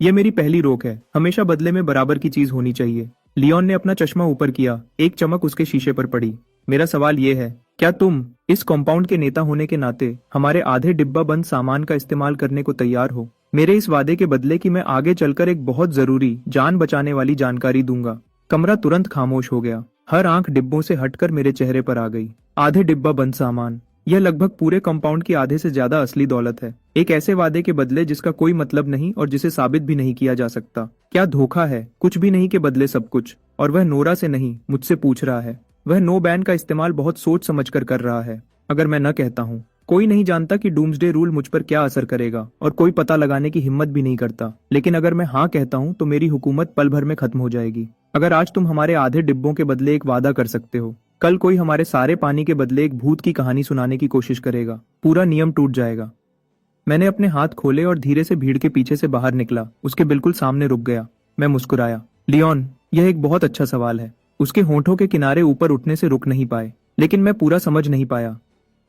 यह मेरी पहली रोक है, हमेशा बदले में बराबर की चीज होनी चाहिए। लियोन ने अपना चश्मा ऊपर किया, एक चमक उसके शीशे पर पड़ी। मेरा सवाल यह है, क्या तुम इस कॉम्पाउंड के नेता होने के नाते हमारे आधे डिब्बा बंद सामान का इस्तेमाल करने को तैयार हो, मेरे इस वादे के बदले कि मैं आगे चलकर एक बहुत जरूरी जान बचाने वाली जानकारी दूंगा? कमरा तुरंत खामोश हो गया। हर आंख डिब्बों से हटकर मेरे चेहरे पर आ गई। आधे डिब्बा बंद सामान, यह लगभग पूरे कंपाउंड की आधे से ज्यादा असली दौलत है। एक ऐसे वादे के बदले जिसका कोई मतलब नहीं और जिसे साबित भी नहीं किया जा सकता। क्या धोखा है? कुछ भी नहीं के बदले सब कुछ। और वह नोरा से नहीं, मुझसे पूछ रहा है। वह नो बैन का इस्तेमाल बहुत सोच समझ कर रहा है। अगर मैं न कहता हूँ, कोई नहीं जानता कि डूम्सडे रूल मुझ पर क्या असर करेगा और कोई पता लगाने की हिम्मत भी नहीं करता। लेकिन अगर मैं हाँ कहता हूँ तो मेरी हुकूमत पल भर में खत्म हो जाएगी। अगर आज तुम हमारे आधे डिब्बों के बदले एक वादा कर सकते हो, कल कोई हमारे सारे पानी के बदले एक भूत की कहानी सुनाने की कोशिश करेगा, पूरा नियम टूट जाएगा। मैंने अपने हाथ खोले और धीरे से भीड़ के पीछे से बाहर निकला। उसके बिल्कुल सामने रुक गया। मैं मुस्कुराया। लियोन, यह एक बहुत अच्छा सवाल है। उसके होंठों के किनारे ऊपर उठने से रुक नहीं पाए, लेकिन मैं पूरा समझ नहीं पाया।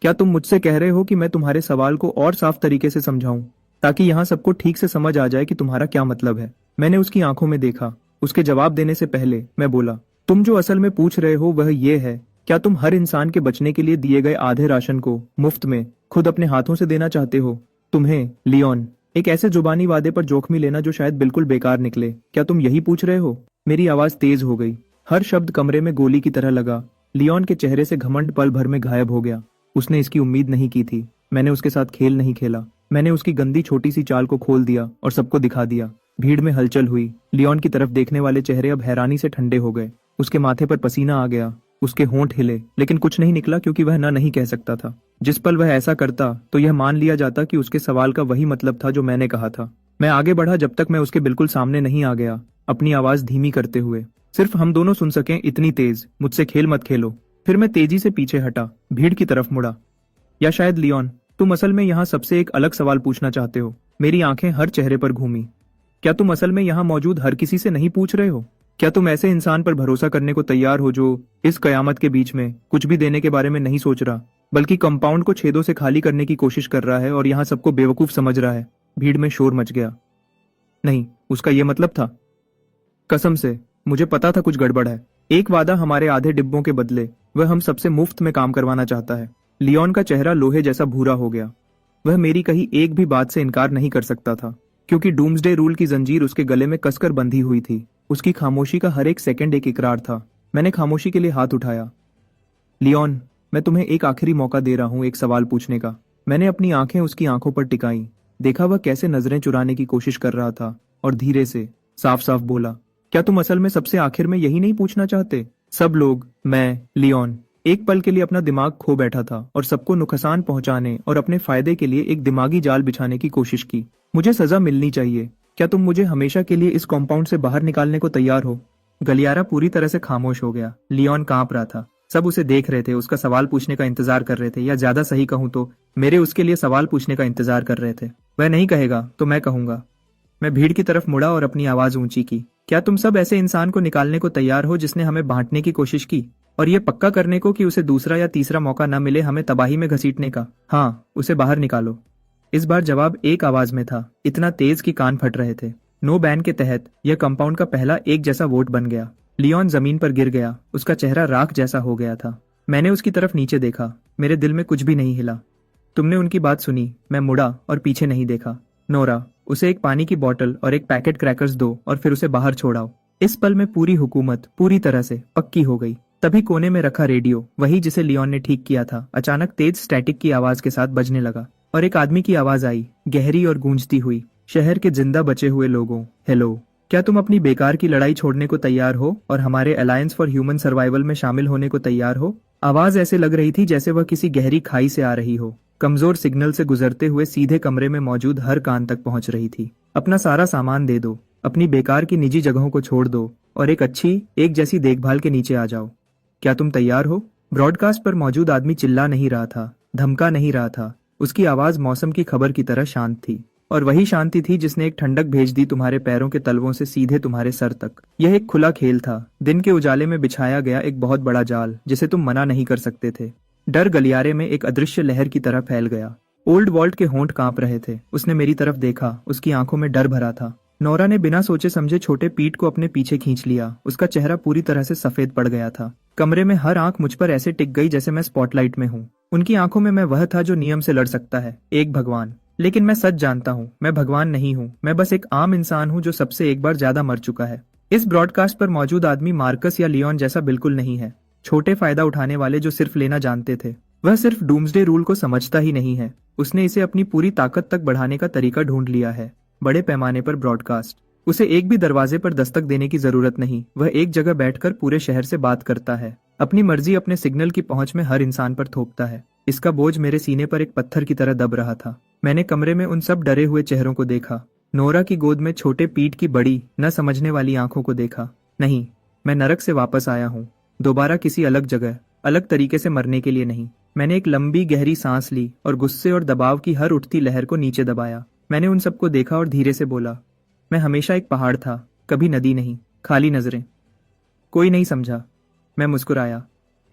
क्या तुम मुझसे कह रहे हो कि मैं तुम्हारे सवाल को और साफ तरीके से समझाऊं, ताकि यहाँ सबको ठीक से समझ आ जाए कि तुम्हारा क्या मतलब है? मैंने उसकी आंखों में देखा। उसके जवाब देने से पहले मैं बोला, तुम जो असल में पूछ रहे हो वह ये है, क्या तुम हर इंसान के बचने के लिए दिए गए आधे राशन को मुफ्त में खुद अपने हाथों से देना चाहते हो? तुम्हें, लियोन, एक ऐसे जुबानी वादे पर जोखमी लेना जो शायद बिल्कुल बेकार निकले, क्या तुम यही पूछ रहे हो? मेरी आवाज तेज हो गई। हर शब्द कमरे में गोली की तरह लगा। लियोन के चेहरे से घमंड पल भर में गायब हो गया। उसने इसकी उम्मीद नहीं की थी। मैंने उसके साथ खेल नहीं खेला। मैंने उसकी गंदी छोटी सी चाल को खोल दिया और सबको दिखा दिया। भीड़ में हलचल हुई। लियोन की तरफ देखने वाले चेहरे अब हैरानी से ठंडे हो गए। उसके माथे पर पसीना आ गया। उसके होंठ हिले, लेकिन कुछ नहीं निकला क्योंकि वह ना नहीं कह सकता था। जिस पल वह ऐसा करता तो यह मान लिया जाता कि उसके सवाल का वही मतलब था जो मैंने कहा था। मैं आगे बढ़ा जब तक मैं उसके बिल्कुल सामने नहीं आ गया, अपनी आवाज धीमी करते हुए, सिर्फ हम दोनों सुन सकें इतनी तेज। मुझसे खेल मत खेलो। फिर मैं तेजी से पीछे हटा, भीड़ की तरफ मुड़ा। या शायद लियोन, तुम असल में यहाँ सबसे एक अलग सवाल पूछना चाहते हो? मेरी आंखें हर चेहरे पर घूमी। क्या तुम असल में यहाँ मौजूद हर किसी से नहीं पूछ रहे हो? क्या तुम ऐसे इंसान पर भरोसा करने को तैयार हो जो इस कयामत के बीच में कुछ भी देने के बारे में नहीं सोच रहा, बल्कि कंपाउंड को छेदों से खाली करने की कोशिश कर रहा है और यहाँ सबको बेवकूफ समझ रहा है? भीड़ में शोर मच गया। नहीं, उसका यह मतलब था। कसम से मुझे पता था कुछ गड़बड़ है। एक वादा हमारे आधे डिब्बों के बदले वह हम सबसे मुफ्त में काम करवाना चाहता है। लियोन का चेहरा लोहे जैसा भूरा हो गया। वह मेरी कही एक भी बात से इनकार नहीं कर सकता था, क्योंकि डूम्सडे रूल की जंजीर उसके गले में कसकर बंधी हुई थी। उसकी खामोशी का हर एक सेकंड एक इकरार था। मैंने खामोशी के लिए हाथ उठाया। लियोन, मैं तुम्हें एक आखिरी मौका दे रहा हूं एक सवाल पूछने का। मैंने अपनी आंखें उसकी आंखों पर टिकाई। देखा वह कैसे नजरें चुराने की कोशिश कर रहा था और धीरे से साफ साफ बोला, क्या तुम असल में सबसे आखिर में यही नहीं पूछना चाहते? सब लोग, मैं, लियोन, एक पल के लिए अपना दिमाग खो बैठा था और सबको नुकसान पहुंचाने और अपने फायदे के लिए एक दिमागी जाल बिछाने की कोशिश की। मुझे सजा मिलनी चाहिए। क्या तुम मुझे हमेशा के लिए इस कॉम्पाउंड से बाहर निकालने को तैयार हो? गलियारा पूरी तरह से खामोश हो गया। लियोन कांप रहा था। सब उसे देख रहे थे, उसका सवाल पूछने का इंतजार कर रहे थे, या ज्यादा सही कहूं तो मेरे उसके लिए सवाल पूछने का इंतजार कर रहे थे। वह नहीं कहेगा तो मैं कहूंगा। मैं भीड़ की तरफ मुड़ा और अपनी आवाज ऊंची की। क्या तुम सब ऐसे इंसान को निकालने को तैयार हो जिसने हमें बांटने की कोशिश की, और ये पक्का करने को कि उसे दूसरा या तीसरा मौका न मिले हमें तबाही में घसीटने का? हाँ, उसे बाहर निकालो। इस बार जवाब एक आवाज में था, इतना तेज कि कान फट रहे थे। नो बैन के तहत यह कंपाउंड का पहला एक जैसा वोट बन गया। लियोन जमीन पर गिर गया, उसका चेहरा राख जैसा हो गया था। मैंने उसकी तरफ नीचे देखा, मेरे दिल में कुछ भी नहीं हिला। तुमने उनकी बात सुनी। मैं मुड़ा और पीछे नहीं देखा। नोरा, उसे एक पानी की बोतल और एक पैकेट क्रैकर्स दो और फिर उसे बाहर छोड़ाओ। इस पल में पूरी हुकूमत पूरी तरह से पक्की हो गई। तभी कोने में रखा रेडियो, वही जिसे लियोन ने ठीक किया था, अचानक तेज स्टैटिक की आवाज के साथ बजने लगा और एक आदमी की आवाज आई, गहरी और गूंजती हुई। शहर के जिंदा बचे हुए लोगों, हेलो, क्या तुम अपनी बेकार की लड़ाई छोड़ने को तैयार हो और हमारे अलायंस फॉर ह्यूमन सर्वाइवल में शामिल होने को तैयार हो? आवाज ऐसे लग रही थी जैसे वह किसी गहरी खाई से आ रही हो, कमजोर सिग्नल से गुजरते हुए सीधे कमरे में मौजूद हर कान तक पहुंच रही थी। अपना सारा सामान दे दो, अपनी बेकार की निजी जगहों को छोड़ दो और एक अच्छी, एक जैसी देखभाल के नीचे आ जाओ। क्या तुम तैयार हो? ब्रॉडकास्ट पर मौजूद आदमी चिल्ला नहीं रहा था, धमका नहीं रहा था। उसकी आवाज मौसम की खबर की तरह शांत थी, और वही शांति थी जिसने एक ठंडक भेज दी तुम्हारे पैरों के तलवों से सीधे तुम्हारे सर तक। यह एक खुला खेल था, दिन के उजाले में बिछाया गया एक बहुत बड़ा जाल जिसे तुम मना नहीं कर सकते थे। डर गलियारे में एक अदृश्य लहर की तरह फैल गया। ओल्ड वॉल्ट के होंठ कांप रहे थे। उसने मेरी तरफ देखा, उसकी आंखों में डर भरा था। नोरा ने बिना सोचे समझे छोटे पीठ को अपने पीछे खींच लिया। उसका चेहरा पूरी तरह से सफेद पड़ गया था। कमरे में हर आंख मुझ पर ऐसे टिक गई जैसे मैं स्पॉटलाइट में हूँ। उनकी आंखों में मैं वह था जो नियम से लड़ सकता है, एक भगवान। लेकिन मैं सच जानता हूँ, मैं भगवान नहीं हूँ। मैं बस एक आम इंसान हूँ जो सबसे एक बार ज्यादा मर चुका है। इस ब्रॉडकास्ट पर मौजूद आदमी मार्कस या लियोन जैसा बिल्कुल नहीं है। छोटे फायदा उठाने वाले जो सिर्फ लेना जानते थे। वह सिर्फ डूम्सडे रूल को समझता ही नहीं है, उसने इसे अपनी पूरी ताकत तक बढ़ाने का तरीका ढूंढ लिया है। बड़े पैमाने पर ब्रॉडकास्ट। उसे एक भी दरवाजे पर दस्तक देने की जरूरत नहीं। वह एक जगह बैठकर पूरे शहर से बात करता है, अपनी मर्जी अपने सिग्नल की पहुंच में हर इंसान पर थोपता है। इसका बोझ मेरे सीने पर एक पत्थर की तरह दब रहा था। मैंने कमरे में उन सब डरे हुए चेहरों को देखा। नोरा की गोद में छोटे पीठ की बड़ी, न समझने वाली आंखों को देखा। नहीं, मैं नरक से वापस आया हूँ, दोबारा किसी अलग जगह, अलग तरीके से मरने के लिए नहीं। मैंने एक लंबी गहरी सांस ली और गुस्से और दबाव की हर उठती लहर को नीचे दबाया। मैंने उन सबको देखा और धीरे से बोला, मैं हमेशा एक पहाड़ था, कभी नदी नहीं। खाली नजरें। कोई नहीं समझा। मैं मुस्कुराया,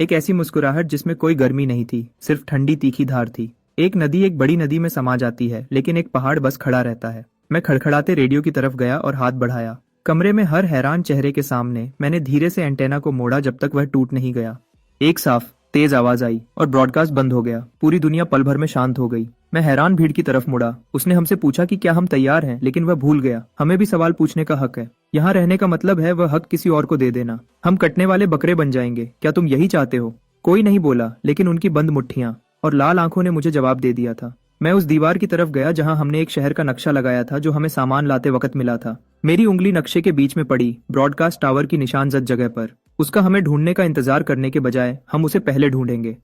एक ऐसी मुस्कुराहट जिसमें कोई गर्मी नहीं थी, सिर्फ ठंडी तीखी धार थी। एक नदी एक बड़ी नदी में समा जाती है, लेकिन एक पहाड़ बस खड़ा रहता है। मैं खड़खड़ाते रेडियो की तरफ गया और हाथ बढ़ाया। कमरे में हर हैरान चेहरे के सामने मैंने धीरे से एंटेना को मोड़ा जब तक वह टूट नहीं गया। एक साफ तेज आवाज आई और ब्रॉडकास्ट बंद हो गया। पूरी दुनिया पल भर में शांत हो गई। मैं हैरान भीड़ की तरफ मुड़ा। उसने हमसे पूछा कि क्या हम तैयार हैं, लेकिन वह भूल गया, हमें भी सवाल पूछने का हक है। यहाँ रहने का मतलब है वह हक किसी और को दे देना। हम कटने वाले बकरे बन जाएंगे। क्या तुम यही चाहते हो? कोई नहीं बोला, लेकिन उनकी बंद मुट्ठियां और लाल आंखों ने मुझे जवाब दे दिया था। मैं उस दीवार की तरफ गया जहां हमने एक शहर का नक्शा लगाया था जो हमें सामान लाते वक्त मिला था। मेरी उंगली नक्शे के बीच में पड़ी, ब्रॉडकास्ट टावर की निशानजद जगह पर। उसका हमें ढूंढने का इंतजार करने के बजाय हम उसे पहले ढूंढेंगे।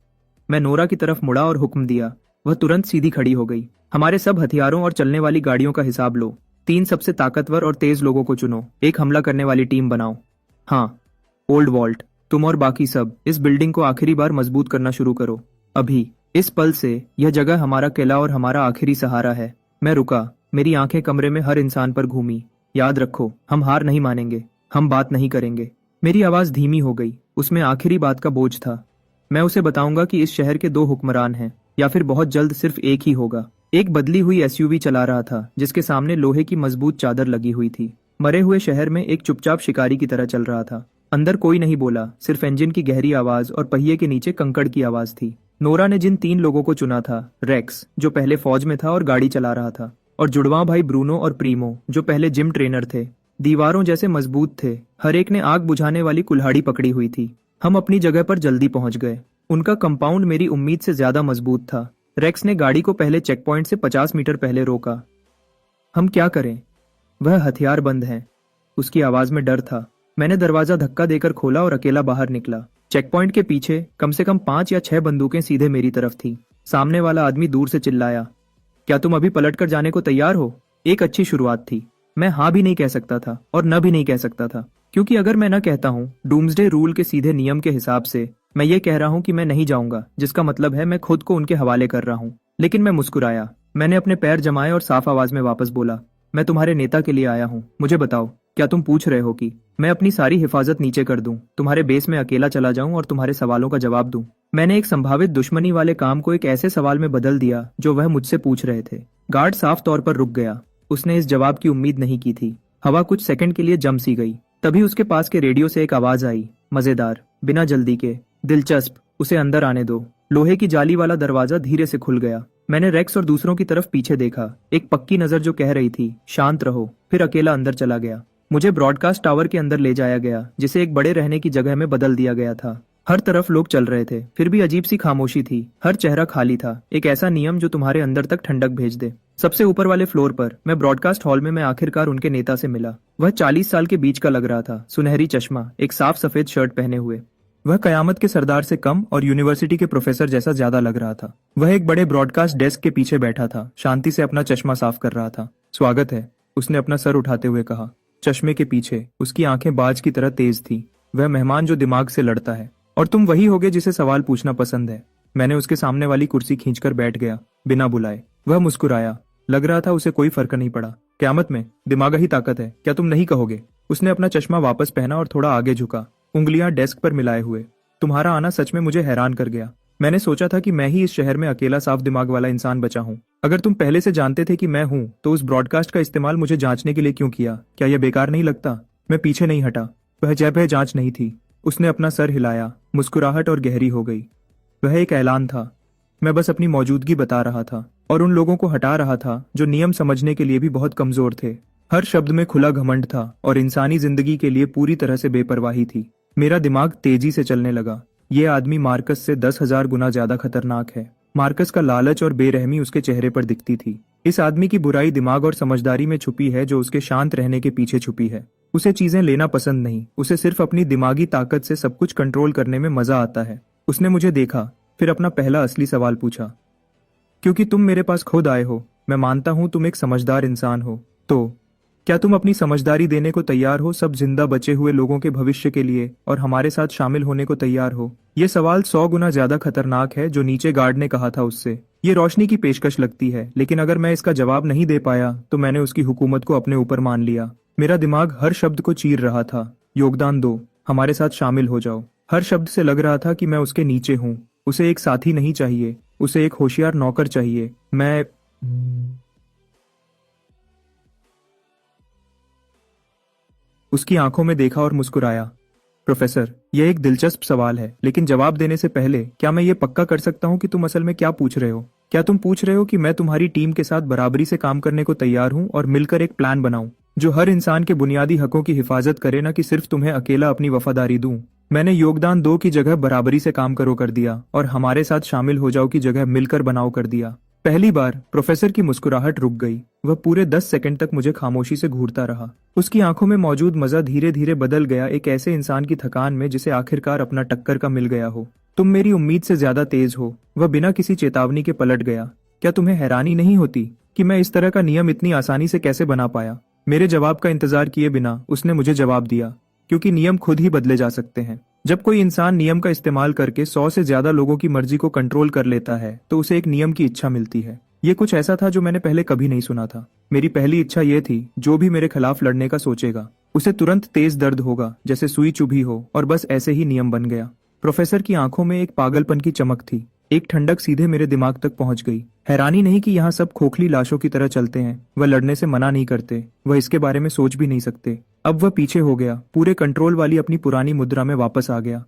मैं नोरा की तरफ मुड़ा और हुक्म दिया। वह तुरंत सीधी खड़ी हो गई। हमारे सब हथियारों और चलने वाली गाड़ियों का हिसाब लो। 3 सबसे ताकतवर और तेज लोगों को चुनो, एक हमला करने वाली टीम बनाओ। हाँ, ओल्ड वॉल्ट, तुम और बाकी सब इस बिल्डिंग को आखिरी बार मजबूत करना शुरू करो। अभी, इस पल से, यह जगह हमारा किला और हमारा आखिरी सहारा है। मैं रुका, मेरी आंखें कमरे में हर इंसान पर घूमी। याद रखो, हम हार नहीं मानेंगे, हम बात नहीं करेंगे। मेरी आवाज धीमी हो गई, उसमें आखिरी बात का बोझ था। मैं उसे बताऊंगा कि इस शहर के 2 हुक्मरान हैं, या फिर बहुत जल्द सिर्फ एक ही होगा। एक बदली हुई एसयूवी चला रहा था जिसके सामने लोहे की मजबूत चादर लगी हुई थी। मरे हुए शहर में एक चुपचाप शिकारी की तरह चल रहा था। अंदर कोई नहीं बोला, सिर्फ इंजन की गहरी आवाज और पहिए के नीचे कंकड़ की आवाज थी। नोरा ने जिन 3 लोगों को चुना था, रेक्स जो पहले फौज में था और गाड़ी चला रहा था, और जुड़वा भाई ब्रूनो और प्रीमो जो पहले जिम ट्रेनर थे, दीवारों जैसे मजबूत थे। हर एक ने आग बुझाने वाली कुल्हाड़ी पकड़ी हुई थी। हम अपनी जगह पर जल्दी पहुंच गए। उनका कंपाउंड मेरी उम्मीद से ज्यादा मजबूत था। रेक्स ने गाड़ी को पहले चेक पॉइंट से 50 मीटर पहले रोका। हम क्या करें? वह हथियार बंद हैं। उसकी आवाज में डर था। मैंने दरवाजा धक्का देकर खोला और अकेला बाहर निकला। चेक पॉइंट के पीछे कम से कम 5 या 6 बंदूकें सीधे मेरी तरफ थी। सामने वाला आदमी दूर से चिल्लाया, क्या तुम अभी पलट कर जाने को तैयार हो? एक अच्छी शुरुआत थी। मैं हाँ भी नहीं कह सकता था और न भी नहीं कह सकता था, क्योंकि अगर मैं न कहता हूँ डूम्सडे रूल के सीधे नियम के हिसाब से मैं ये कह रहा हूँ कि मैं नहीं जाऊंगा, जिसका मतलब है मैं खुद को उनके हवाले कर रहा हूँ। लेकिन मैं मुस्कुराया। मैंने अपने पैर जमाए और साफ आवाज में वापस बोला, मैं तुम्हारे नेता के लिए आया हूँ। मुझे बताओ, क्या तुम पूछ रहे हो कि मैं अपनी सारी हिफाजत नीचे कर दूं, तुम्हारे बेस में अकेला चला जाऊं और तुम्हारे सवालों का जवाब दूं? मैंने एक संभावित दुश्मनी वाले काम को एक ऐसे सवाल में बदल दिया जो वह मुझसे पूछ रहे थे। गार्ड साफ तौर पर रुक गया। उसने इस जवाब की उम्मीद नहीं की थी। हवा कुछ सेकंड के लिए जम सी गई। तभी उसके पास के रेडियो से एक आवाज आई, मजेदार, बिना जल्दी के, दिलचस्प, उसे अंदर आने दो। लोहे की जाली वाला दरवाजा धीरे से खुल गया। मैंने रेक्स और दूसरों की तरफ पीछे देखा। एक पक्की नजर जो कह रही थी, शांत रहो। फिर अकेला अंदर चला गया। मुझे ब्रॉडकास्ट टावर के अंदर ले जाया गया, जिसे एक बड़े रहने की जगह में बदल दिया गया था। हर तरफ लोग चल रहे थे, फिर भी अजीब सी खामोशी थी। हर चेहरा खाली था। एक ऐसा नियम जो तुम्हारे अंदर तक ठंडक भेज दे। सबसे ऊपर वाले फ्लोर पर मैं ब्रॉडकास्ट हॉल में मैं आखिरकार उनके नेता से मिला। वह 40 साल के बीच का लग रहा था। सुनहरी चश्मा, एक साफ सफेद शर्ट पहने हुए। वह कयामत के सरदार से कम और यूनिवर्सिटी के प्रोफेसर जैसा ज्यादा लग रहा था। वह एक बड़े ब्रॉडकास्ट डेस्क के पीछे बैठा था, शांति से अपना चश्मा साफ कर रहा था। स्वागत है, उसने अपना सर उठाते हुए कहा। चश्मे के पीछे उसकी आंखें बाज की तरह तेज थी। वह मेहमान जो दिमाग से लड़ता है। और तुम वही होगे जिसे सवाल पूछना पसंद है। मैंने उसके सामने वाली कुर्सी खींचकर बैठ गया, बिना बुलाए। वह मुस्कुराया। लग रहा था उसे कोई फर्क नहीं पड़ा। क़यामत में दिमाग ही ताकत है, क्या तुम नहीं कहोगे? उसने अपना चश्मा वापस पहना और थोड़ा आगे झुका, उंगलियां डेस्क पर मिलाए हुए। तुम्हारा आना सच में मुझे हैरान कर गया। मैंने सोचा था कि मैं ही इस शहर में अकेला साफ दिमाग वाला इंसान बचा हूँ। अगर तुम पहले से जानते थे कि मैं हूँ, तो उस ब्रॉडकास्ट का इस्तेमाल मुझे जांचने के लिए क्यों किया? क्या यह बेकार नहीं लगता? मैं पीछे नहीं हटा। वह जैब जांच नहीं थी। उसने अपना सर हिलाया। मुस्कुराहट और गहरी हो गई। वह एक ऐलान था। मैं बस अपनी मौजूदगी बता रहा था और उन लोगों को हटा रहा था जो नियम समझने के लिए भी बहुत कमजोर थे। हर शब्द में खुला घमंड था और इंसानी जिंदगी के लिए पूरी तरह से बेपरवाही थी। मेरा दिमाग तेजी से चलने लगा। ये आदमी मार्कस से 10,000 गुना ज्यादा खतरनाक है। मार्कस का लालच और बेरहमी उसके चेहरे पर दिखती थी। इस आदमी की बुराई दिमाग और समझदारी में छुपी है, जो उसके शांत रहने के पीछे छुपी है। उसे चीजें लेना पसंद नहीं, उसे सिर्फ अपनी दिमागी ताकत से सब कुछ कंट्रोल करने में मजा आता है। उसने मुझे देखा, फिर अपना पहला असली सवाल पूछा, क्योंकि तुम मेरे पास खुद आए हो। मैं मानता हूं तुम एक समझदार इंसान हो, तो क्या तुम अपनी समझदारी देने को तैयार हो सब जिंदा बचे हुए लोगों के भविष्य के लिए और हमारे साथ शामिल होने को तैयार हो? ये सवाल 100 गुना ज्यादा खतरनाक है जो नीचे गार्ड ने कहा था उससे। ये रोशनी की पेशकश लगती है, लेकिन अगर मैं इसका जवाब नहीं दे पाया तो मैंने उसकी हुकूमत को अपने ऊपर मान लिया। मेरा दिमाग हर शब्द को चीर रहा था। योगदान दो, हमारे साथ शामिल हो जाओ। हर शब्द से लग रहा था कि मैं उसके नीचे हूँ। उसे एक साथी नहीं चाहिए, उसे एक होशियार नौकर चाहिए। मैं उसकी आंखों में देखा और मुस्कुराया। प्रोफेसर, यह एक दिलचस्प सवाल है, लेकिन जवाब देने से पहले क्या मैं ये पक्का कर सकता हूँ कि तुम असल में क्या पूछ रहे हो? क्या तुम पूछ रहे हो कि मैं तुम्हारी टीम के साथ बराबरी से काम करने को तैयार हूँ और मिलकर एक प्लान बनाऊं जो हर इंसान के बुनियादी हकों की हिफाजत करे, न कि सिर्फ तुम्हें अकेला अपनी वफादारी दूं? मैंने योगदान दो की जगह बराबरी से काम करो कर दिया और हमारे साथ शामिल हो जाओ की जगह मिलकर बनाओ कर दिया। पहली बार प्रोफेसर की मुस्कुराहट रुक गई। वह पूरे 10 सेकंड तक मुझे खामोशी से घूरता रहा। उसकी आंखों में मौजूद मजा धीरे धीरे बदल गया एक ऐसे इंसान की थकान में जिसे आखिरकार अपना टक्कर का मिल गया हो। तुम मेरी उम्मीद से ज्यादा तेज हो। वह बिना किसी चेतावनी के पलट गया। क्या तुम्हें हैरानी नहीं होती कि मैं इस तरह का नियम इतनी आसानी से कैसे बना पाया? मेरे जवाब का इंतजार किए बिना उसने मुझे जवाब दिया, क्योंकि नियम खुद ही बदले जा सकते हैं। जब कोई इंसान नियम का इस्तेमाल करके 100 से ज्यादा लोगों की मर्जी को कंट्रोल कर लेता है तो उसे एक नियम की इच्छा मिलती है। ये कुछ ऐसा था जो मैंने पहले कभी नहीं सुना था। मेरी पहली इच्छा ये थी, जो भी मेरे खिलाफ लड़ने का सोचेगा उसे तुरंत तेज दर्द होगा, जैसे सुई चुभी हो, और बस ऐसे ही नियम बन गया। प्रोफेसर की आंखों में एक पागलपन की चमक थी। एक ठंडक सीधे मेरे दिमाग तक पहुंच गई। हैरानी नहीं कि यहाँ सब खोखली लाशों की तरह चलते हैं। वह लड़ने से मना नहीं करते, वह इसके बारे में सोच भी नहीं सकते। अब वह पीछे हो गया, पूरे कंट्रोल वाली अपनी पुरानी मुद्रा में वापस आ गया।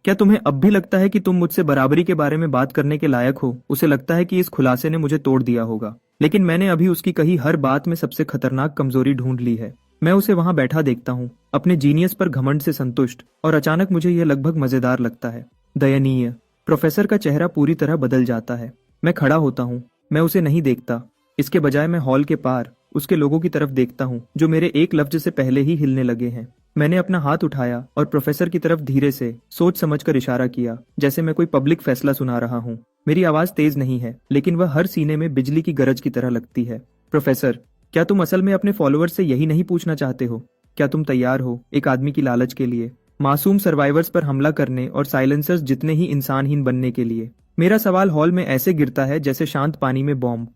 क्या तुम्हें अब भी लगता है कि तुम मुझसे बराबरी के बारे में बात करने के लायक हो? उसे लगता है कि इस खुलासे ने मुझे तोड़ दिया होगा, लेकिन मैंने अभी उसकी कही हर बात में सबसे खतरनाक कमजोरी ढूंढ ली है। मैं उसे वहां बैठा देखता हूँ, अपने जीनियस पर घमंड से संतुष्ट, और अचानक मुझे यह लगभग मजेदार लगता है। दयनीय। प्रोफेसर का चेहरा पूरी तरह बदल जाता है। मैं खड़ा होता हूँ। मैं उसे नहीं देखता। इसके बजाय मैं हॉल के पार उसके लोगों की तरफ देखता हूँ, जो मेरे एक लफ्ज से पहले ही हिलने लगे हैं। मैंने अपना हाथ उठाया और प्रोफेसर की तरफ धीरे से सोच समझकर इशारा किया, जैसे मैं कोई पब्लिक फैसला सुना रहा हूँ। मेरी आवाज तेज नहीं है, लेकिन वह हर सीने में बिजली की गरज की तरह लगती है। प्रोफेसर, क्या तुम असल में अपने फॉलोअर्स से यही नहीं पूछना चाहते हो? क्या तुम तैयार हो एक आदमी की लालच के लिए, मासूम सर्वाइवर्स पर हमला करने और साइलेंसर्स जितने ही इंसानहीन बनने के लिए? मेरा सवाल हॉल में ऐसे गिरता है जैसे शांत पानी में बॉम्ब।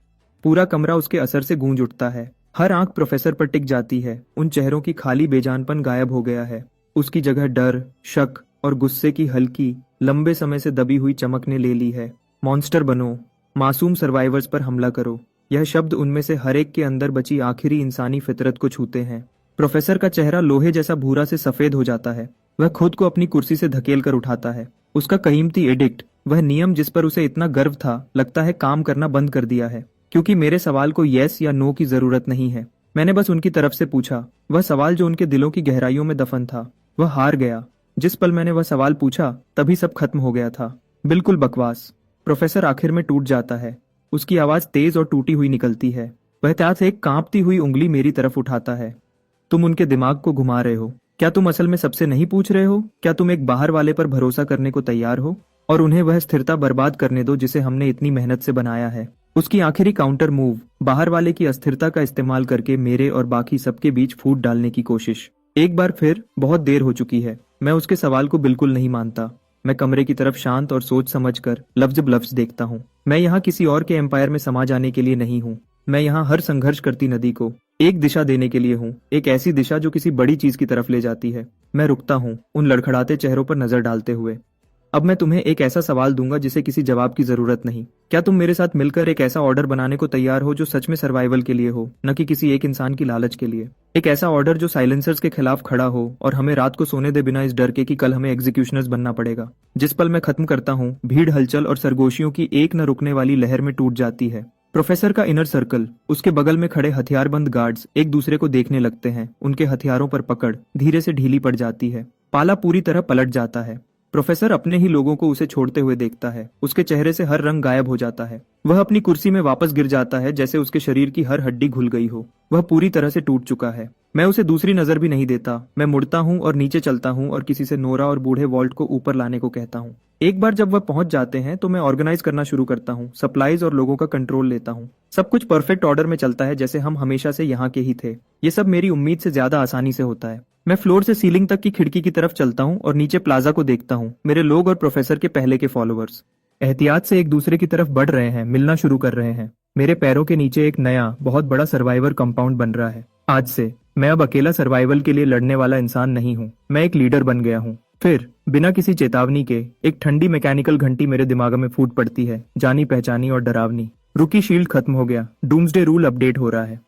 पूरा कमरा उसके असर से गूंज उठता है। हर आंख प्रोफेसर पर टिक जाती है। उन चेहरों की खाली बेजानपन गायब हो गया है। उसकी जगह डर, शक और गुस्से की हल्की, लंबे समय से दबी हुई चमक ने ले ली है। मॉन्स्टर बनो, मासूम सर्वाइवर्स पर हमला करो। यह शब्द उनमें से हर एक के अंदर बची आखिरी इंसानी फितरत को छूते हैं। प्रोफेसर का चेहरा लोहे जैसा भूरा से सफेद हो जाता है। वह खुद को अपनी कुर्सी से धकेल कर उठाता है। उसका कीमती एडिक्ट, वह नियम जिस पर उसे इतना गर्व था, लगता है काम करना बंद कर दिया है। क्योंकि मेरे सवाल को यस या नो की जरूरत नहीं है। मैंने बस उनकी तरफ से पूछा, वह सवाल जो उनके दिलों की गहराइयों में दफन था। वह हार गया। जिस पल मैंने वह सवाल पूछा, तभी सब खत्म हो गया था। बिल्कुल बकवास। प्रोफेसर आखिर में टूट जाता है। उसकी आवाज तेज और टूटी हुई निकलती है। वह त्याग से एक कांपती हुई उंगली मेरी तरफ उठाता है। तुम उनके दिमाग को घुमा रहे हो। क्या तुम असल में सबसे नहीं पूछ रहे हो? क्या तुम एक बाहर वाले पर भरोसा करने को तैयार हो और उन्हें वह स्थिरता बर्बाद करने दो जिसे हमने इतनी मेहनत से बनाया है? उसकी आखिरी काउंटर मूव, बाहर वाले की अस्थिरता का इस्तेमाल करके मेरे और बाकी सबके बीच फूट डालने की कोशिश। एक बार फिर बहुत देर हो चुकी है। मैं उसके सवाल को बिल्कुल नहीं मानता। मैं कमरे की तरफ शांत और सोच समझकर लफ्ज ब लफ्ज देखता हूँ। मैं यहाँ किसी और के एम्पायर में समा जाने के लिए नहीं हूँ। मैं यहाँ हर संघर्ष करती नदी को एक दिशा देने के लिए हूँ, एक ऐसी दिशा जो किसी बड़ी चीज की तरफ ले जाती है। मैं रुकता हूँ, उन लड़खड़ाते चेहरों पर नजर डालते हुए। अब मैं तुम्हें एक ऐसा सवाल दूंगा जिसे किसी जवाब की जरूरत नहीं। क्या तुम मेरे साथ मिलकर एक ऐसा ऑर्डर बनाने को तैयार हो जो सच में सर्वाइवल के लिए हो, न कि किसी एक इंसान की लालच के लिए? एक ऐसा ऑर्डर जो साइलेंसर्स के खिलाफ खड़ा हो और हमें रात को सोने दे बिना इस डर के कि कल हमें एग्जीक्यूशनर्स बनना पड़ेगा। जिस पल मैं खत्म करता हूँ, भीड़, हलचल और सरगोशियों की एक न रुकने वाली लहर में टूट जाती है। प्रोफेसर का इनर सर्कल, उसके बगल में खड़े हथियारबंद गार्ड्स एक दूसरे को देखने लगते हैं। उनके हथियारों पर पकड़ धीरे से ढीली पड़ जाती है। पाला पूरी तरह पलट जाता है। प्रोफेसर अपने ही लोगों को उसे छोड़ते हुए देखता है। उसके चेहरे से हर रंग गायब हो जाता है। वह अपनी कुर्सी में वापस गिर जाता है जैसे उसके शरीर की हर हड्डी घुल गई हो। वह पूरी तरह से टूट चुका है। मैं उसे दूसरी नजर भी नहीं देता। मैं मुड़ता हूँ और नीचे चलता हूँ और किसी से नोरा और बूढ़े वॉल्ट को ऊपर लाने को कहता हूँ। एक बार जब वह पहुंच जाते हैं तो मैं ऑर्गेनाइज करना शुरू करता हूँ, सप्लाईज और लोगों का कंट्रोल लेता हूँ। सब कुछ परफेक्ट ऑर्डर में चलता है, जैसे हम हमेशा से यहाँ के ही थे। ये सब मेरी उम्मीद से ज्यादा आसानी से होता है। मैं फ्लोर से सीलिंग तक की खिड़की की तरफ चलता हूँ और नीचे प्लाजा को देखता हूँ। मेरे लोग और प्रोफेसर के पहले के फॉलोअर्स एहतियात से एक दूसरे की तरफ बढ़ रहे हैं, मिलना शुरू कर रहे हैं। मेरे पैरों के नीचे एक नया बहुत बड़ा सर्वाइवर कंपाउंड बन रहा है। आज से मैं अब अकेला सर्वाइवल के लिए लड़ने वाला इंसान नहीं हूँ। मैं एक लीडर बन गया हूँ। फिर बिना किसी चेतावनी के एक ठंडी मैकेनिकल घंटी मेरे दिमाग में फूट पड़ती है, जानी पहचानी और डरावनी। रुकी शील्ड खत्म हो गया। डूम्सडे रूल अपडेट हो रहा है।